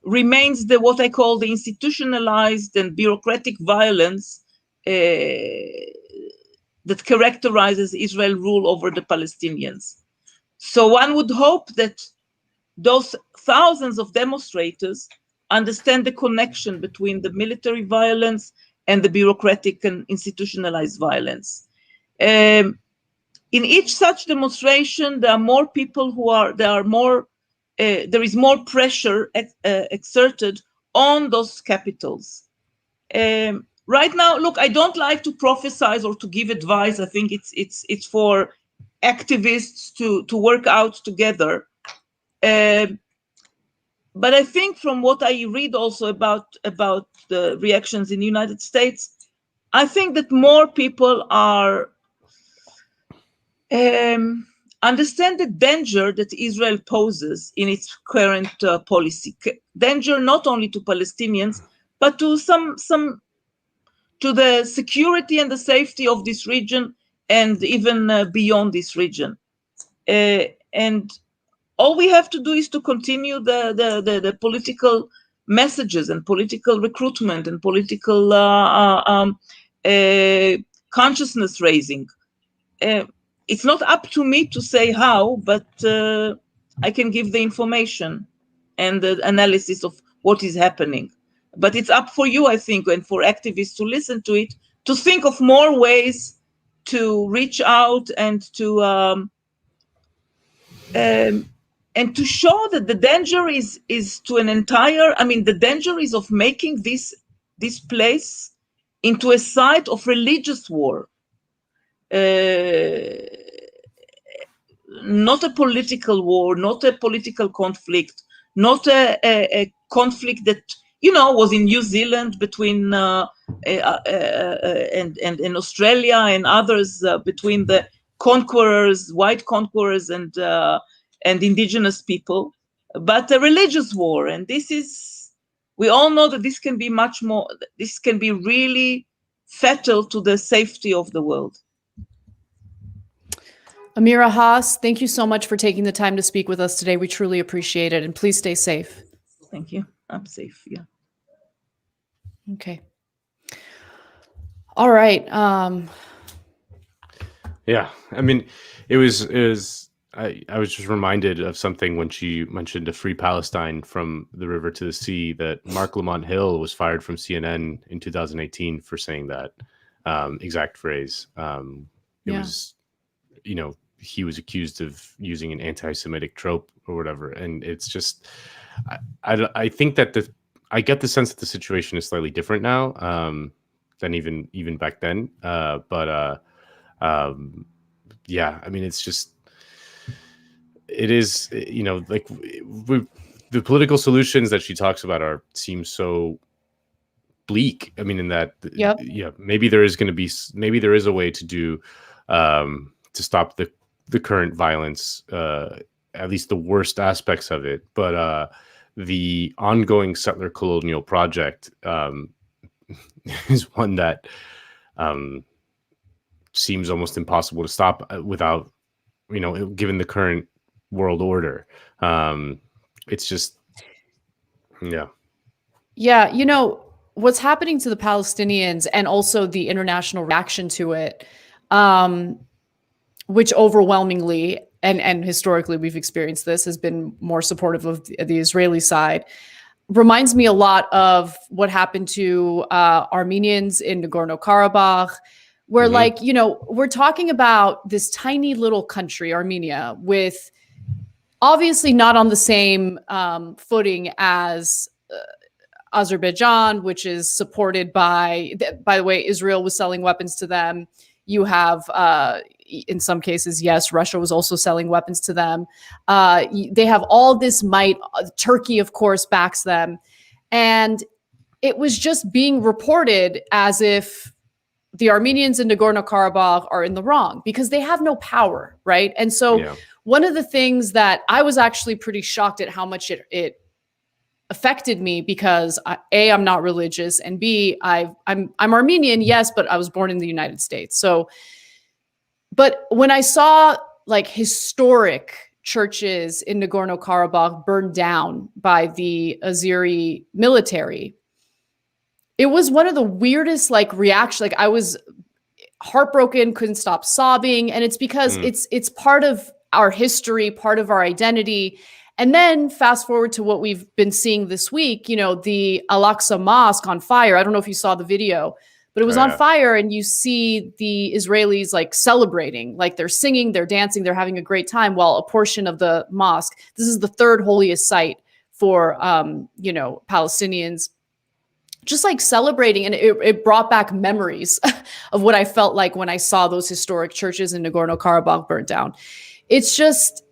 remains what I call the institutionalized and bureaucratic violence that characterizes Israel rule over the Palestinians. So one would hope that those thousands of demonstrators understand the connection between the military violence and the bureaucratic and institutionalized violence. In each such demonstration, there are more people there is more pressure exerted on those capitals. Right now, look, I don't like to prophesize or to give advice. I think it's for activists to work out together. But I think from what I read also about the reactions in the United States, I think that more people are understand the danger that Israel poses in its current policy. Danger not only to Palestinians, but to to the security and the safety of this region, and even beyond this region. And all we have to do is to continue the political messages and political recruitment and political consciousness raising. It's not up to me to say how, but I can give the information and the analysis of what is happening. But it's up for you, I think, and for activists to listen to it, to think of more ways to reach out and to show that the danger is to an entire, the danger is of making this place into a site of religious war. Not a political war, not a political conflict, not a conflict that was in New Zealand between and Australia and others between the conquerors, white conquerors, and indigenous people, but a religious war. And we all know that this can be much more. This can be really fatal to the safety of the world. Amira Hass, thank you so much for taking the time to speak with us today. We truly appreciate it, and please stay safe. Thank you. I'm safe, yeah. Okay. All right. Yeah, it was. I was just reminded of something when she mentioned to Free Palestine from the river to the sea, that Mark Lamont Hill was fired from CNN in 2018 for saying that exact phrase. It was, he was accused of using an anti-Semitic trope or whatever. And it's just, I think that I get the sense that the situation is slightly different now than even back then. Yeah, it's just, it is, like the political solutions that she talks about seem so bleak. In that, yep. Yeah, maybe there is a way to do, to stop the current violence, at least the worst aspects of it. But the ongoing settler colonial project is one that seems almost impossible to stop without given the current world order. It's just, yeah. Yeah, what's happening to the Palestinians and also the international reaction to it, which overwhelmingly and historically we've experienced this, has been more supportive of the Israeli side, reminds me a lot of what happened to Armenians in Nagorno-Karabakh, where we're talking about this tiny little country, Armenia, with obviously not on the same footing as Azerbaijan, which is supported by the way, Israel was selling weapons to them. You have, in some cases, yes, Russia was also selling weapons to them. They have all this might. Turkey, of course, backs them. And it was just being reported as if the Armenians in Nagorno-Karabakh are in the wrong because they have no power, right? And so one of the things that I was actually pretty shocked at how much it affected me, because A, I'm not religious, and B, I'm Armenian, yes, but I was born in the United States. So, but when I saw historic churches in Nagorno-Karabakh burned down by the Azeri military, it was one of the weirdest reactions. I was heartbroken, couldn't stop sobbing, and it's because it's part of our history, part of our identity. And then fast forward to what we've been seeing this week, the Al-Aqsa Mosque on fire. I don't know if you saw the video, but it was on fire, and you see the Israelis celebrating, they're singing, they're dancing, they're having a great time, while a portion of the mosque, this is the third holiest site for, Palestinians, just celebrating. And it brought back memories of what I felt like when I saw those historic churches in Nagorno-Karabakh burnt down. It's just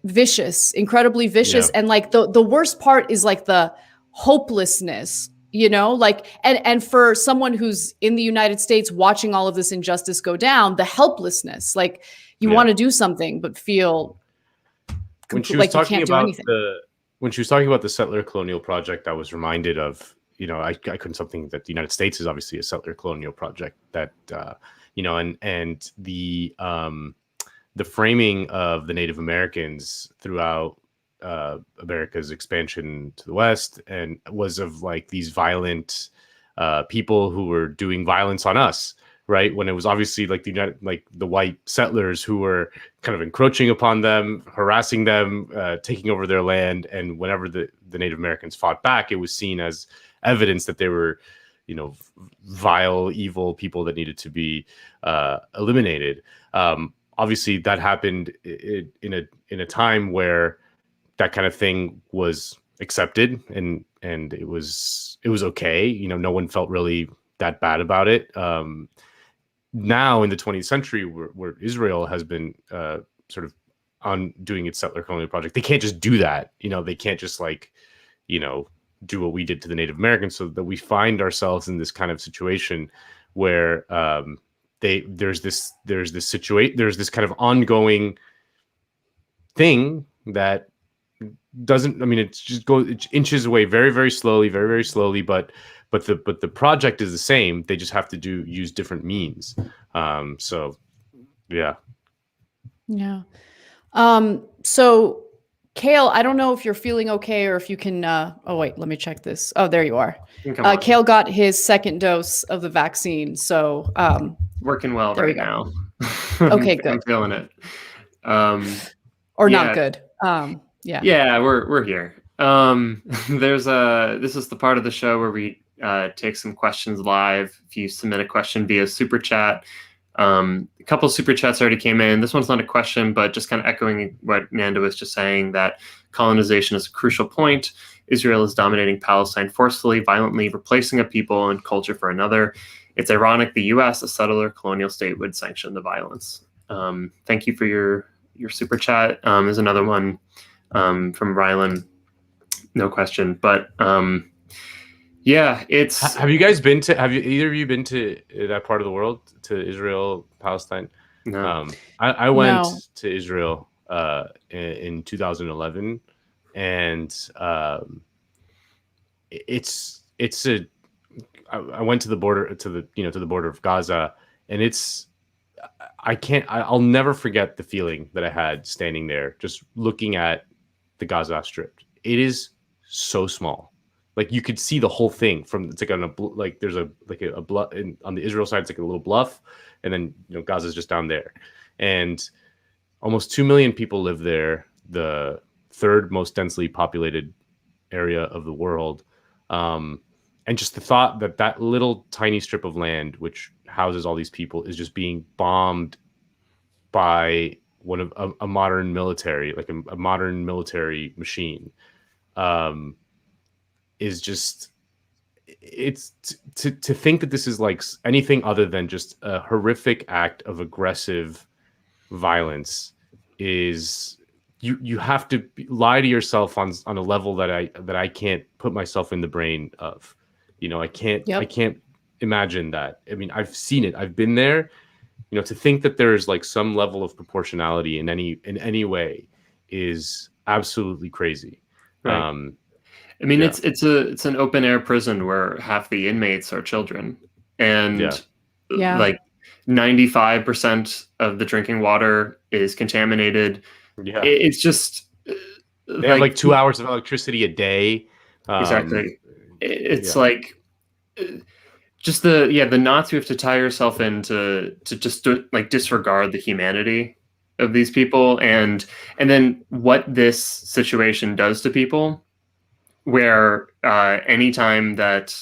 vicious, incredibly vicious. Yeah. And the worst part is the hopelessness, and for someone who's in the United States watching all of this injustice go down, the helplessness, you want to do something, but feel when she was talking about the settler colonial project, I was reminded of, I couldn't something that the United States is obviously a settler colonial project that, and the framing of the Native Americans throughout America's expansion to the West and was of these violent people who were doing violence on us, right? When it was obviously the white settlers who were kind of encroaching upon them, harassing them, taking over their land. And whenever the Native Americans fought back, it was seen as evidence that they were, vile, evil people that needed to be eliminated. Obviously, that happened in a time where that kind of thing was accepted and it was okay. No one felt really that bad about it. Now in the 20th century, where Israel has been sort of on doing its settler colonial project, they can't just do that. They can't just do what we did to the Native Americans. So that we find ourselves in this kind of situation where there's this kind of ongoing thing that doesn't, it inches away very, very slowly, but the project is the same. They just have to use different means. So yeah. So Kale, I don't know if you're feeling okay or if you can, oh wait, let me check this. Oh, there you are. Kale got his second dose of the vaccine. So, working well right now. Okay, good. I'm feeling it. Or not good. Yeah, we're here. This is the part of the show where we take some questions live. If you submit a question via super chat, a couple of super chats already came in. This one's not a question, but just kind of echoing what Nando was just saying, that colonization is a crucial point. Israel is dominating Palestine forcefully, violently, replacing a people and culture for another. It's ironic the U.S., a settler colonial state, would sanction the violence. Thank you for your super chat. There's another one from Rylan. No question, but yeah, it's. Have either of you been to that part of the world, to Israel, Palestine? No. I went to Israel in 2011, and I went to the border, to the border of Gaza, and I'll never forget the feeling that I had standing there, just looking at the Gaza Strip. It is so small. Like you could see the whole thing from, it's like on there's a bluff on the Israel side. It's like a little bluff. And then, Gaza's just down there. And almost 2 million people live there. The third most densely populated area of the world. And just the thought that that little tiny strip of land, which houses all these people, is just being bombed by one of a modern military, like a modern military machine, is just, it's to think that this is like anything other than just a horrific act of aggressive violence is, you have to lie to yourself on a level that I can't put myself in the brain of. I can't imagine that. I mean, I've seen it. I've been there. To think that there's like some level of proportionality in any way is absolutely crazy. Right. I mean, it's an open air prison where half the inmates are children, and like 95% of the drinking water is contaminated. Yeah, it's just they have like 2 hours of electricity a day. Exactly. It's like just the knots you have to tie yourself in to just like disregard the humanity of these people, and then what this situation does to people, where anytime that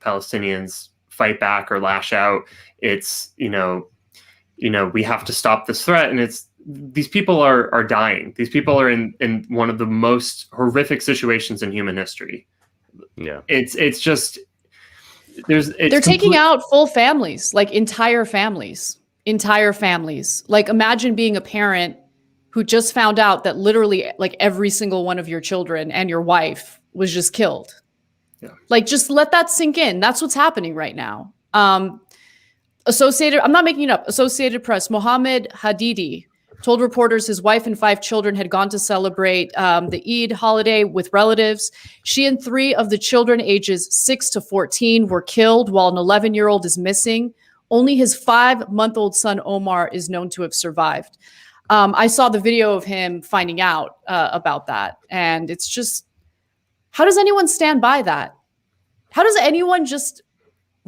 Palestinians fight back or lash out, it's we have to stop this threat, and it's these people are dying. These people are in one of the most horrific situations in human history. Yeah, it's just they're taking out full families, like entire families. Like imagine being a parent who just found out that literally like every single one of your children and your wife was just killed. Yeah. Like just let that sink in. That's what's happening right now. I'm not making it up. Associated Press, Mohammed Hadidi told reporters his wife and 5 children had gone to celebrate the Eid holiday with relatives. She and 3 of the children ages 6 to 14 were killed, while an 11-year-old is missing. Only his 5-month-old son, Omar, is known to have survived. I saw the video of him finding out about that. And it's just, how does anyone stand by that? How does anyone just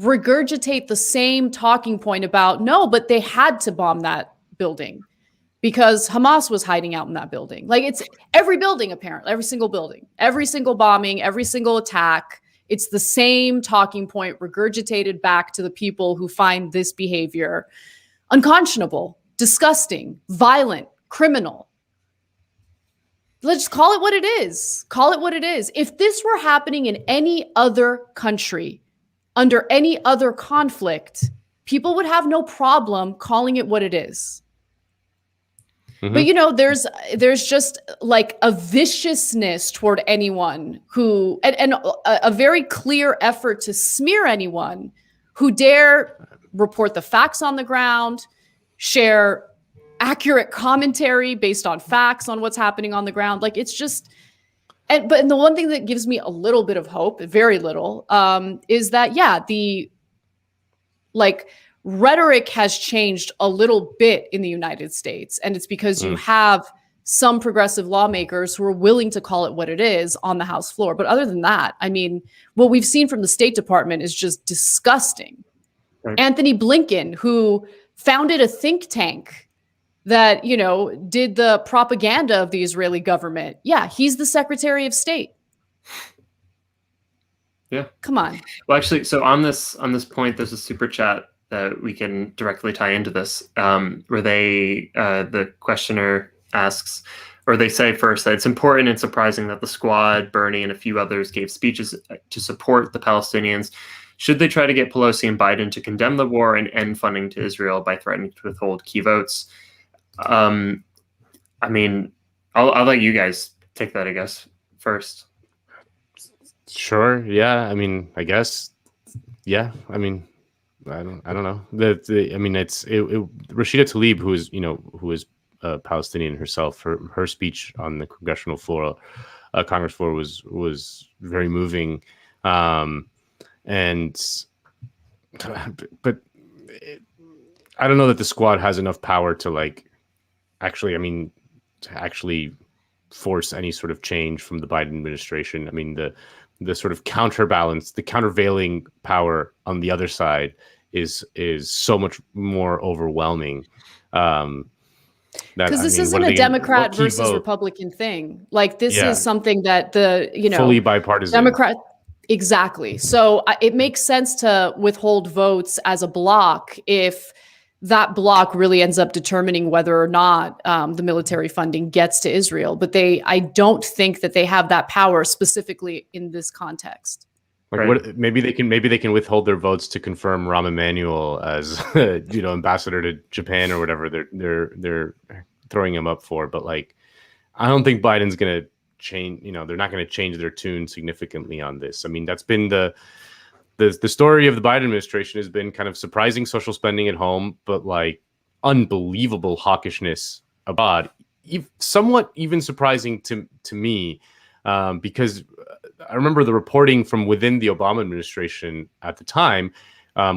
regurgitate the same talking point about, no, but they had to bomb that building because Hamas was hiding out in that building? Like it's every building, apparently, every single building, every single bombing, every single attack. It's the same talking point regurgitated back to the people who find this behavior unconscionable, disgusting, violent, criminal. Let's call it what it is. Call it what it is. If this were happening in any other country, under any other conflict, people would have no problem calling it what it is. Mm-hmm. But there's just like a viciousness toward anyone who, and a very clear effort to smear anyone who dare report the facts on the ground, share accurate commentary based on facts on what's happening on the ground. Like it's just, but the one thing that gives me a little bit of hope, very little, is that, the rhetoric has changed a little bit in the United States. And it's because you have some progressive lawmakers who are willing to call it what it is on the House floor. But other than that, I mean, what we've seen from the State Department is just disgusting. Right. Anthony Blinken, who founded a think tank that, did the propaganda of the Israeli government. Yeah, he's the Secretary of State. Yeah. Come on. Well, actually, so on this point, there's a super chat that we can directly tie into this, where the questioner asks, or they say first that it's important and surprising that the Squad, Bernie, and a few others gave speeches to support the Palestinians. Should they try to get Pelosi and Biden to condemn the war and end funding to Israel by threatening to withhold key votes? I mean, I'll let you guys take that, I guess, first. Sure. Yeah. I mean, I guess. Yeah. I mean, I don't know. I mean, it's Rashida Tlaib, who is Palestinian herself. Her speech on the congressional floor, Congress floor, was very moving. But I don't know that the squad has enough power to actually force any sort of change from the Biden administration. I mean, the sort of counterbalance, the countervailing power on the other side is so much more overwhelming. Because this isn't a Democrat versus Republican thing. Like this is something that fully bipartisan Democrat. Exactly. So it makes sense to withhold votes as a bloc if that bloc really ends up determining whether or not the military funding gets to Israel. But I don't think that they have that power specifically in this context. Like what? Maybe they can withhold their votes to confirm Rahm Emanuel as ambassador to Japan or whatever they're throwing him up for. But like, I don't think Biden's gonna change. They're not gonna change their tune significantly on this. I mean, that's been the story of the Biden administration has been kind of surprising social spending at home, but like unbelievable hawkishness abroad. Somewhat even surprising to me, because I remember the reporting from within the Obama administration at the time,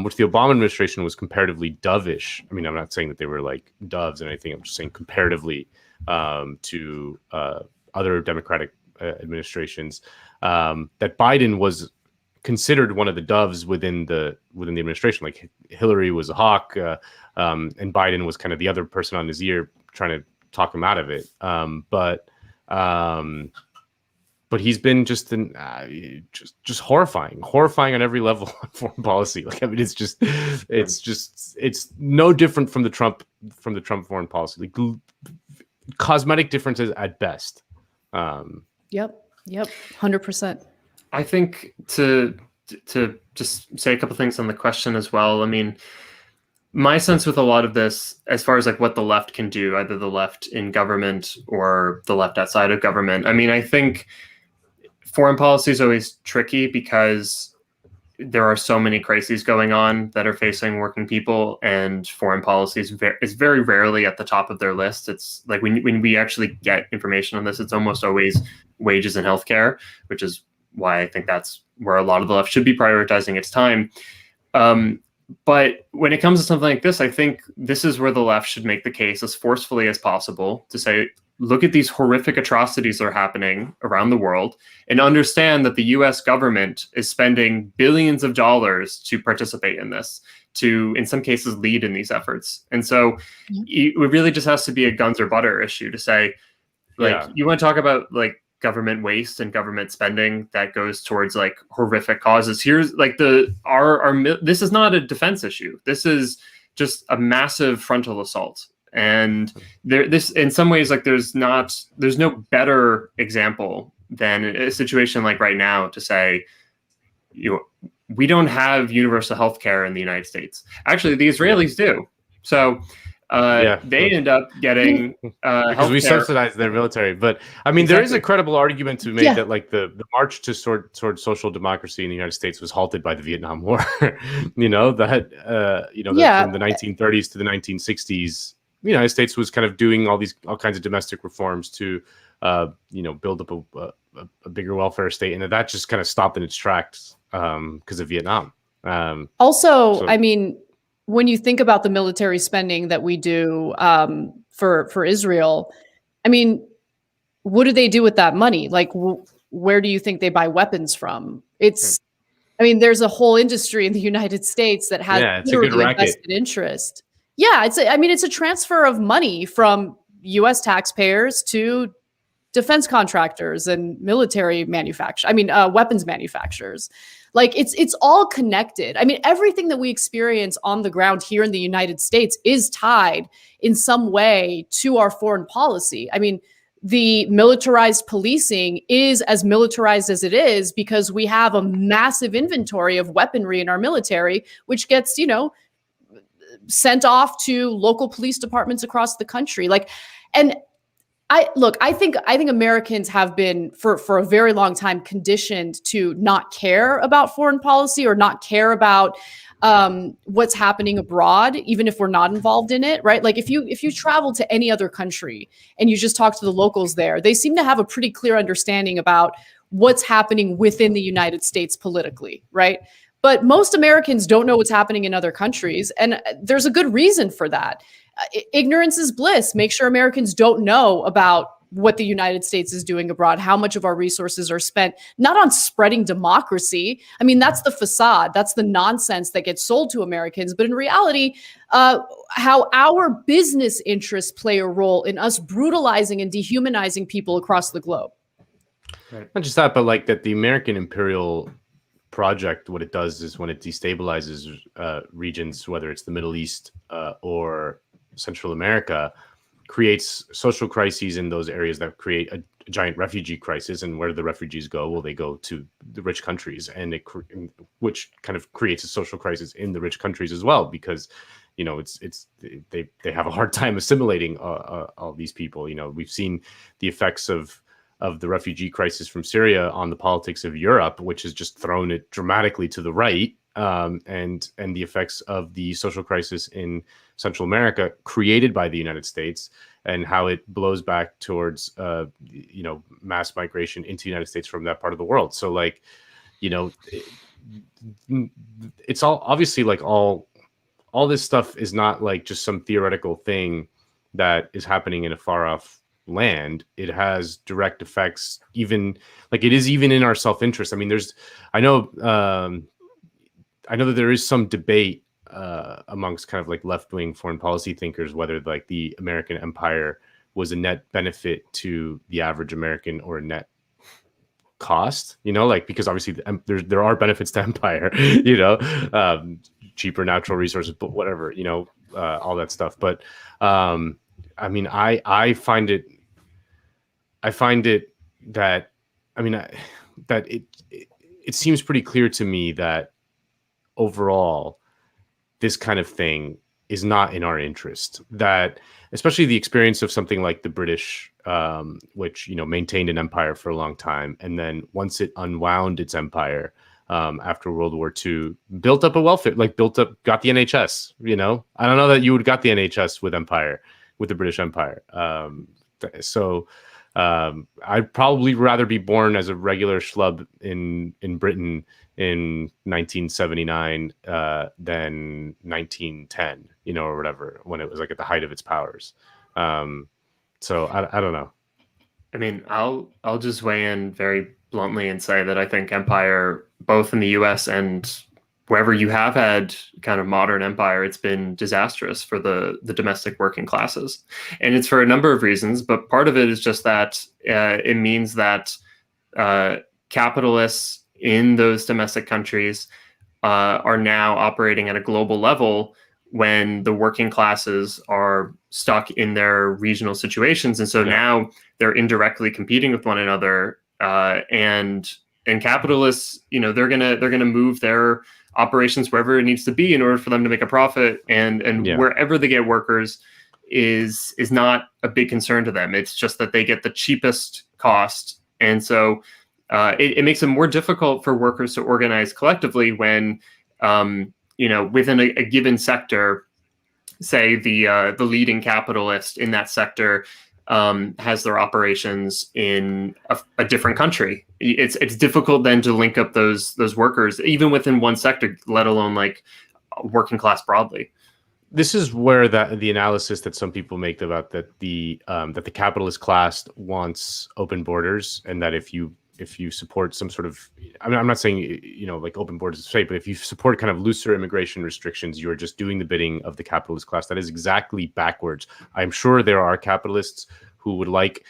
which the Obama administration was comparatively dovish. I mean, I'm not saying that they were like doves and anything. I'm just saying comparatively to other Democratic administrations, that Biden was considered one of the doves within the administration. Like Hillary was a hawk, and Biden was kind of the other person on his ear trying to talk him out of it. But he's been just horrifying on every level of foreign policy. Like, I mean, it's no different from the Trump foreign policy. Like cosmetic differences at best. Yep, 100%. I think to just say a couple things on the question as well. I mean, my sense with a lot of this, as far as like what the left can do, either the left in government or the left outside of government. I mean, I think foreign policy is always tricky because there are so many crises going on that are facing working people, and foreign policy is very rarely at the top of their list. It's like when we actually get information on this, it's almost always wages and healthcare, which is why I think that's where a lot of the left should be prioritizing its time. But when it comes to something like this, I think this is where the left should make the case as forcefully as possible to say, look at these horrific atrocities that are happening around the world and understand that the US government is spending billions of dollars to participate in this, to, in some cases, lead in these efforts. And so it really just has to be a guns or butter issue to say, like, you want to talk about like government waste and government spending that goes towards like horrific causes. Here's like this is not a defense issue. This is just a massive frontal assault. And this, in some ways, like there's no better example than a situation like right now to say, we don't have universal health care in the United States. Actually, the Israelis do. So they end up getting because we subsidize their military. But I mean, there is a credible argument to be made that like the march towards social democracy in the United States was halted by the Vietnam War. From the 1930s to the 1960s. The United States was kind of doing all kinds of domestic reforms to, build up a bigger welfare state, and that just kind of stopped in its tracks because of Vietnam. I mean, when you think about the military spending that we do for Israel, I mean, what do they do with that money? Like, where do you think they buy weapons from? I mean, there's a whole industry in the United States that has literally a vested interest. Yeah, it's a transfer of money from U.S. taxpayers to defense contractors and military weapons manufacturers. Like it's all connected. I mean, everything that we experience on the ground here in the United States is tied in some way to our foreign policy. I mean, the militarized policing is as militarized as it is because we have a massive inventory of weaponry in our military, which gets, sent off to local police departments across the country. I think Americans have been for a very long time conditioned to not care about foreign policy or not care about what's happening abroad, even if we're not involved in it, right? Like if you travel to any other country and you just talk to the locals there, they seem to have a pretty clear understanding about what's happening within the United States politically, right? But most Americans don't know what's happening in other countries. And there's a good reason for that. Ignorance is bliss. Make sure Americans don't know about what the United States is doing abroad, how much of our resources are spent, not on spreading democracy. I mean, that's the facade. That's the nonsense that gets sold to Americans. But in reality, how our business interests play a role in us brutalizing and dehumanizing people across the globe. Not just that, but like that the American imperial project, what it does is when it destabilizes regions, whether it's the Middle East or Central America, creates social crises in those areas that create a giant refugee crisis. And where do the refugees go? Well, they go to the rich countries, and which kind of creates a social crisis in the rich countries as well, because they have a hard time assimilating all these people. We've seen the effects of the refugee crisis from Syria on the politics of Europe, which has just thrown it dramatically to the right, and the effects of the social crisis in Central America created by the United States, and how it blows back towards mass migration into the United States from that part of the world. So it's all obviously like all this stuff is not like just some theoretical thing that is happening in a far off land. It has direct effects, even like it is even in our self-interest. I mean, I know that there is some debate amongst kind of like left-wing foreign policy thinkers whether like the American empire was a net benefit to the average American or a net cost, because obviously there are benefits to empire, cheaper natural resources, but whatever, all that stuff. But I mean, I find it that, I mean, that it seems pretty clear to me that overall, this kind of thing is not in our interest. That especially the experience of something like the British, which maintained an empire for a long time, and then once it unwound its empire after World War II, built up a welfare, got the NHS. I don't know that you would got the NHS with the British Empire. So I'd probably rather be born as a regular schlub in Britain in 1979 than 1910, or whatever, when it was like at the height of its powers. So I don't know. I mean, I'll just weigh in very bluntly and say that I think empire, both in the US and wherever you have had kind of modern empire, it's been disastrous for the domestic working classes. And it's for a number of reasons, but part of it is just that it means that capitalists in those domestic countries are now operating at a global level when the working classes are stuck in their regional situations. And so now they're indirectly competing with one another. And capitalists, they're gonna move their operations wherever it needs to be in order for them to make a profit. And wherever they get workers is not a big concern to them. It's just that they get the cheapest cost. And so it makes it more difficult for workers to organize collectively when, within a given sector, say the leading capitalist in that sector has their operations in a different country. It's difficult then to link up those workers, even within one sector, let alone like working class broadly. This is where the analysis that some people make about that the capitalist class wants open borders, and that if you support some sort of, I mean, I'm not saying like open borders is safe, but if you support kind of looser immigration restrictions, you're just doing the bidding of the capitalist class. That is exactly backwards. I'm sure there are capitalists who would like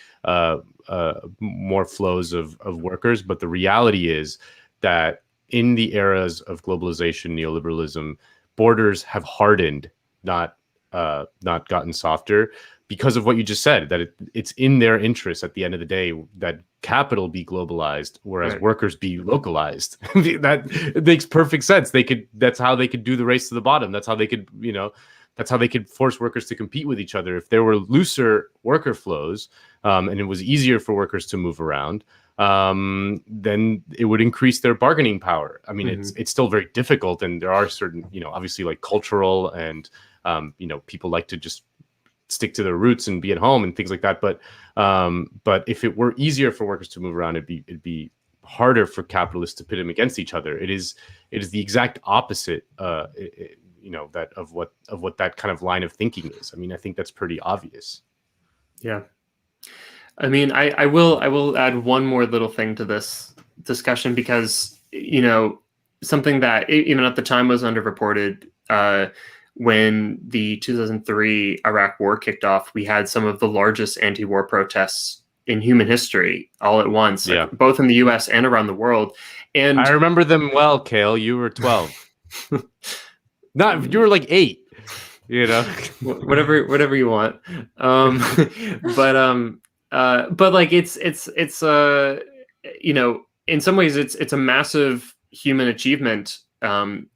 more flows of workers, but the reality is that in the eras of globalization, neoliberalism, borders have hardened, not gotten softer, because of what you just said, that it's in their interest at the end of the day that capital be globalized, whereas workers be localized. That makes perfect sense. That's how they could do the race to the bottom. That's how they could, that's how they could force workers to compete with each other. If there were looser worker flows, and it was easier for workers to move around, then it would increase their bargaining power. I mean, it's still very difficult, and there are certain, obviously like cultural and, people like to just stick to their roots and be at home and things like that. But if it were easier for workers to move around, it'd be harder for capitalists to pit them against each other. It is the exact opposite, that of what that kind of line of thinking is. I mean, I think that's pretty obvious. Yeah. I mean, I will add one more little thing to this discussion, because, something that even at the time was underreported, when the 2003 Iraq war kicked off, we had some of the largest anti-war protests in human history all at once, both in the US and around the world. And I remember them well, Kale. You were 12. You were like 8. Whatever you want. But like it's in some ways it's a massive human achievement,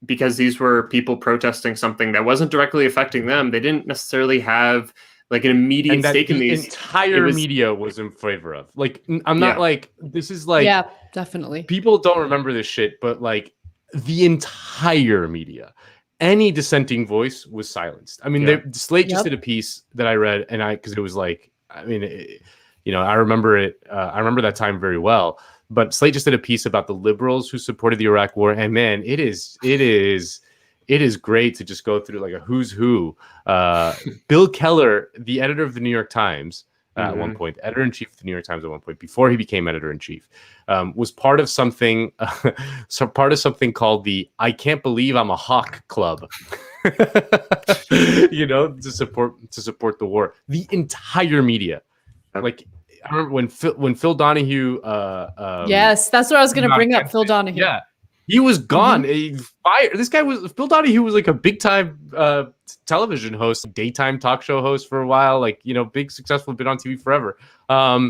because these were people protesting something that wasn't directly affecting them. They didn't necessarily have like an immediate stake in these. Entire media was in favor of. Like, I'm not like, this is like, yeah, definitely. People don't remember this shit, but like the entire media, any dissenting voice was silenced. I mean, Slate just did a piece that I read, and because it was like, I mean, I remember it. I remember that time very well. But Slate just did a piece about the liberals who supported the Iraq War, and man, it is great to just go through like a who's who. Bill Keller, the editor of the New York Times, at one point, editor-in-chief of the New York Times at one point, before he became editor-in-chief, was part of something, called the "I Can't Believe I'm a Hawk" club. To support the war. The entire media, like. I remember when Phil Donahue. Yes, that's what I was going to bring up. Phil Donahue. Yeah, he was gone. He fired. This guy Phil Donahue was like a big time television host, daytime talk show host for a while. Like big successful, been on TV forever. All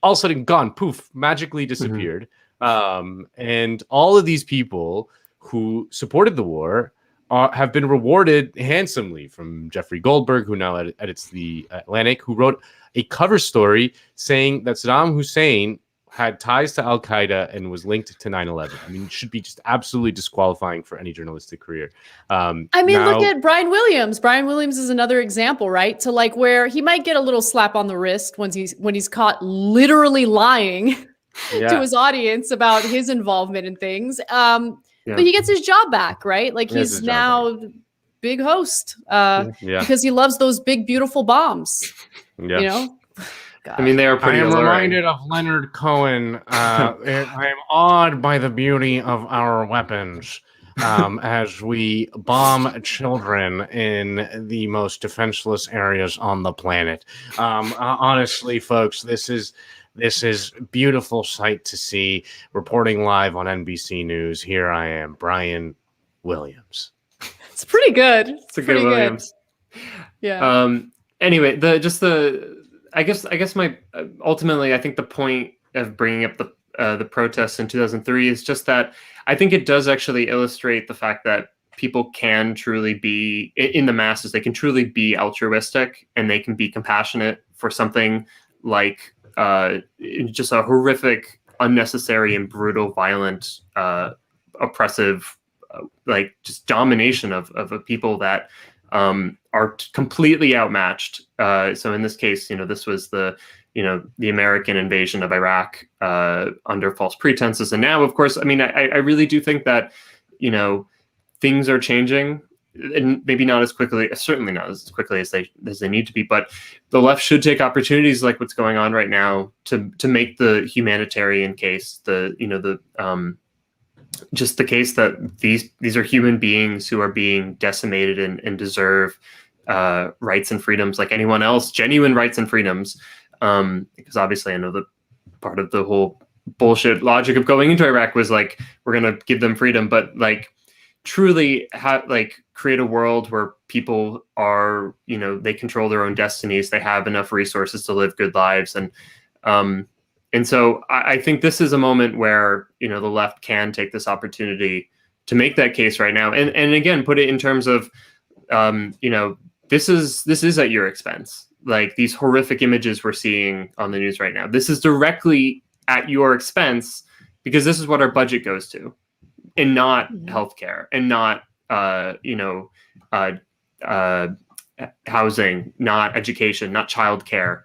of a sudden gone, poof, magically disappeared. And all of these people who supported the war have been rewarded handsomely, from Jeffrey Goldberg, who now edits The Atlantic, who wrote a cover story saying that Saddam Hussein had ties to Al-Qaeda and was linked to 9/11. I mean, it should be just absolutely disqualifying for any journalistic career. Look at Brian Williams. Brian Williams is another example, right? To like where he might get a little slap on the wrist when he's caught literally lying to his audience about his involvement in things. But he gets his job back, right? Like he's now big host because he loves those big, beautiful bombs. Yeah. God. I mean, they are pretty I am alluring. reminded of Leonard Cohen. I am awed by the beauty of our weapons as we bomb children in the most defenseless areas on the planet. Honestly, folks, this is beautiful sight to see. Reporting live on NBC News. Here I am, Brian Williams. It's pretty good. It's a good Williams. Yeah. Anyway, I guess my ultimately, I think the point of bringing up the protests in 2003 is just that I think it does actually illustrate the fact that people can truly be in the masses. They can truly be altruistic, and they can be compassionate for something like just a horrific, unnecessary, and brutal, violent, oppressive, like just domination of a people that are completely outmatched. So in this case, this was the American invasion of Iraq under false pretenses. And now, of course, I mean, I really do think that, things are changing, and maybe not as quickly, certainly not as quickly as they need to be, but the left should take opportunities like what's going on right now to make the humanitarian case, just the case that these are human beings who are being decimated and deserve rights and freedoms like anyone else, genuine rights and freedoms. Because obviously I know that part of the whole bullshit logic of going into Iraq was like, we're going to give them freedom, but like truly create a world where people are, they control their own destinies. They have enough resources to live good lives. And so I think this is a moment where, the left can take this opportunity to make that case right now. And again, put it in terms of, this is at your expense. Like these horrific images we're seeing on the news right now. This is directly at your expense because this is what our budget goes to, and not healthcare, and not, housing, not education, not childcare,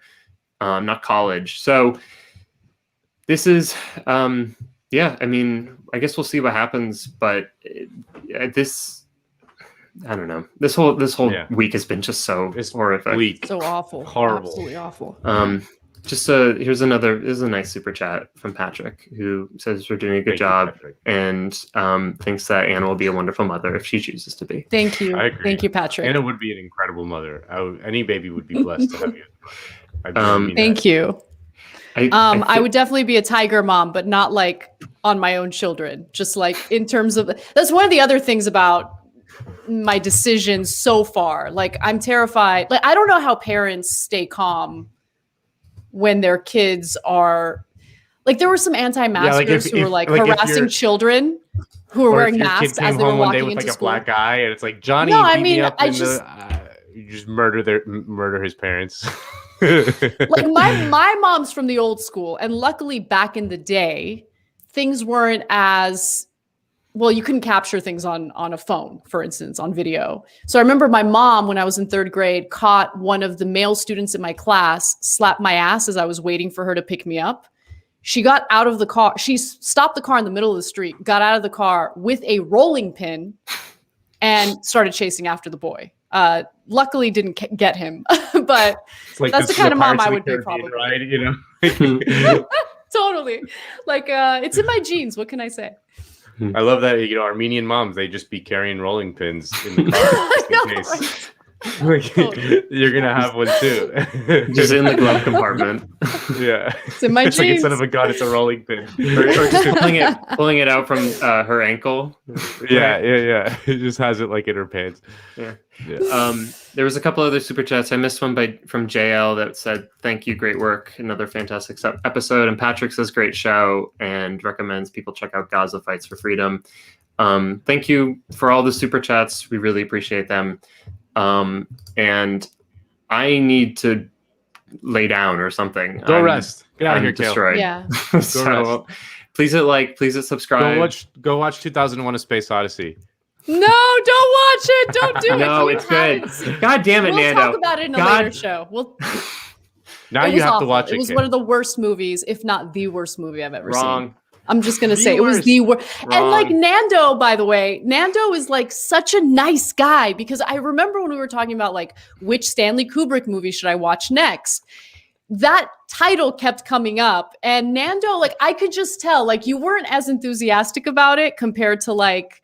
not college. So this is, yeah, I mean, I guess we'll see what happens, but I don't know. This whole week has been just so horrific. Weak. So awful. Horrible. Absolutely awful. Here's another. This is a nice super chat from Patrick, who says we're doing a good job and thinks that Anna will be a wonderful mother if she chooses to be. Thank you. I agree. Thank you, Patrick. Anna would be an incredible mother. Any baby would be blessed to have you. Thank you. I would definitely be a tiger mom, but not like on my own children. Just like in terms of, that's one of the other things about my decisions so far. Like I'm terrified. Like I don't know how parents stay calm when their kids are like, there were some anti-maskers who were like harassing children who were wearing masks as they were walking into like school. A black guy, and it's like Johnny. No, You just murder his parents. Like my mom's from the old school, and luckily back in the day, things weren't as well. You couldn't capture things on a phone, for instance, on video. So I remember my mom, when I was in 3rd grade, caught one of the male students in my class slap my ass as I was waiting for her to pick me up. She got out of the car. She stopped the car in the middle of the street, got out of the car with a rolling pin, and started chasing after the boy. Luckily didn't get him, but like that's the kind of mom I would be probably. Right, you know? Totally. Like, it's in my genes. What can I say? I love that, Armenian moms, they just be carrying rolling pins in the car just in case. Like, you're going to have one too. Just in the glove compartment. Yeah. It's in my it's genes. like instead of a gun, it's a rolling pin. or just pulling it out from her ankle. Yeah. It just has it like in her pants. Yeah. There was a couple other super chats. I missed one from JL that said, "Thank you, great work, another fantastic episode." And Patrick says, "Great show," and recommends people check out Gaza Fights for Freedom. Thank you for all the super chats. We really appreciate them. And I need to lay down or something. Go rest. Get out of here, destroyed. Yeah. So please hit like, please hit subscribe. Go watch 2001: A Space Odyssey. No, don't watch it. Don't do it. No, it's good. God damn it, Nando. We'll talk about it in a later show. Now you have to watch it. It was one of the worst movies, if not the worst movie I've ever seen. I'm just going to say it was the worst. And like Nando, by the way, Nando is like such a nice guy, because I remember when we were talking about like which Stanley Kubrick movie should I watch next, that title kept coming up, and Nando, like I could just tell like you weren't as enthusiastic about it compared to like,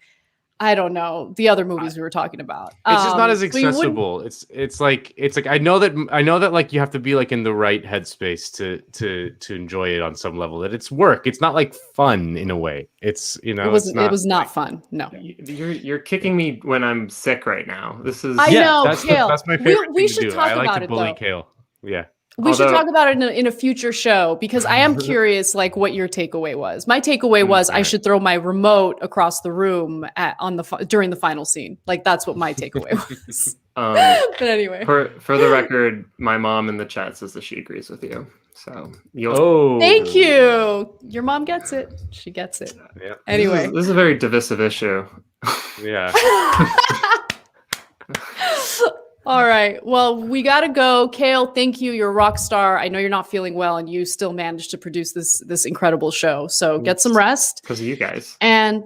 I don't know, the other movies we were talking about. It's just not as accessible. It's like I know that like you have to be like in the right headspace to enjoy it on some level. That it's work. It's not like fun in a way. It's it was not fun. No. You're kicking me when I'm sick right now. This is I know. That's my favorite we thing should to do. talk I like about to it bully though. Kale. Yeah. We should talk about it in a future show, because I am curious, like what your takeaway was. My takeaway was I should throw my remote across the room during the final scene. Like that's what my takeaway was. But anyway, for the record, my mom in the chat says that she agrees with you. So thank you. Your mom gets it. She gets it. Yeah. Anyway, this is a very divisive issue. Yeah. All right. Well, we got to go. Kale, thank you. You're a rock star. I know you're not feeling well, and you still managed to produce this incredible show. So get some rest. Because of you guys. And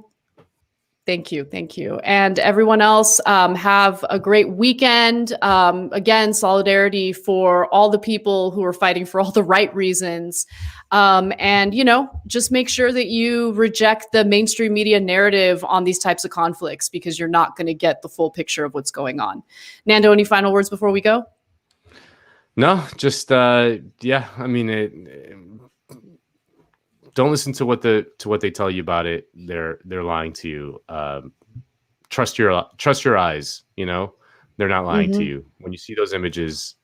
thank you. Thank you. And everyone else, have a great weekend. Again, solidarity for all the people who are fighting for all the right reasons. And, just make sure that you reject the mainstream media narrative on these types of conflicts, because you're not going to get the full picture of what's going on. Nando, any final words before we go? No, just, yeah. I mean, don't listen to what they tell you about it. They're lying to you. Trust your eyes. They're not lying to you. When you see those images,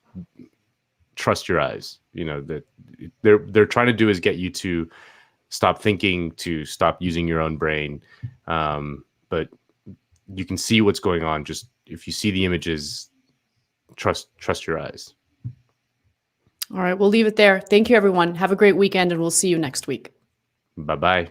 trust your eyes. That they're trying to do is get you to stop thinking, to stop using your own brain. But you can see what's going on. Just if you see the images, trust your eyes. All right, we'll leave it there. Thank you, everyone. Have a great weekend, and we'll see you next week. Bye-bye.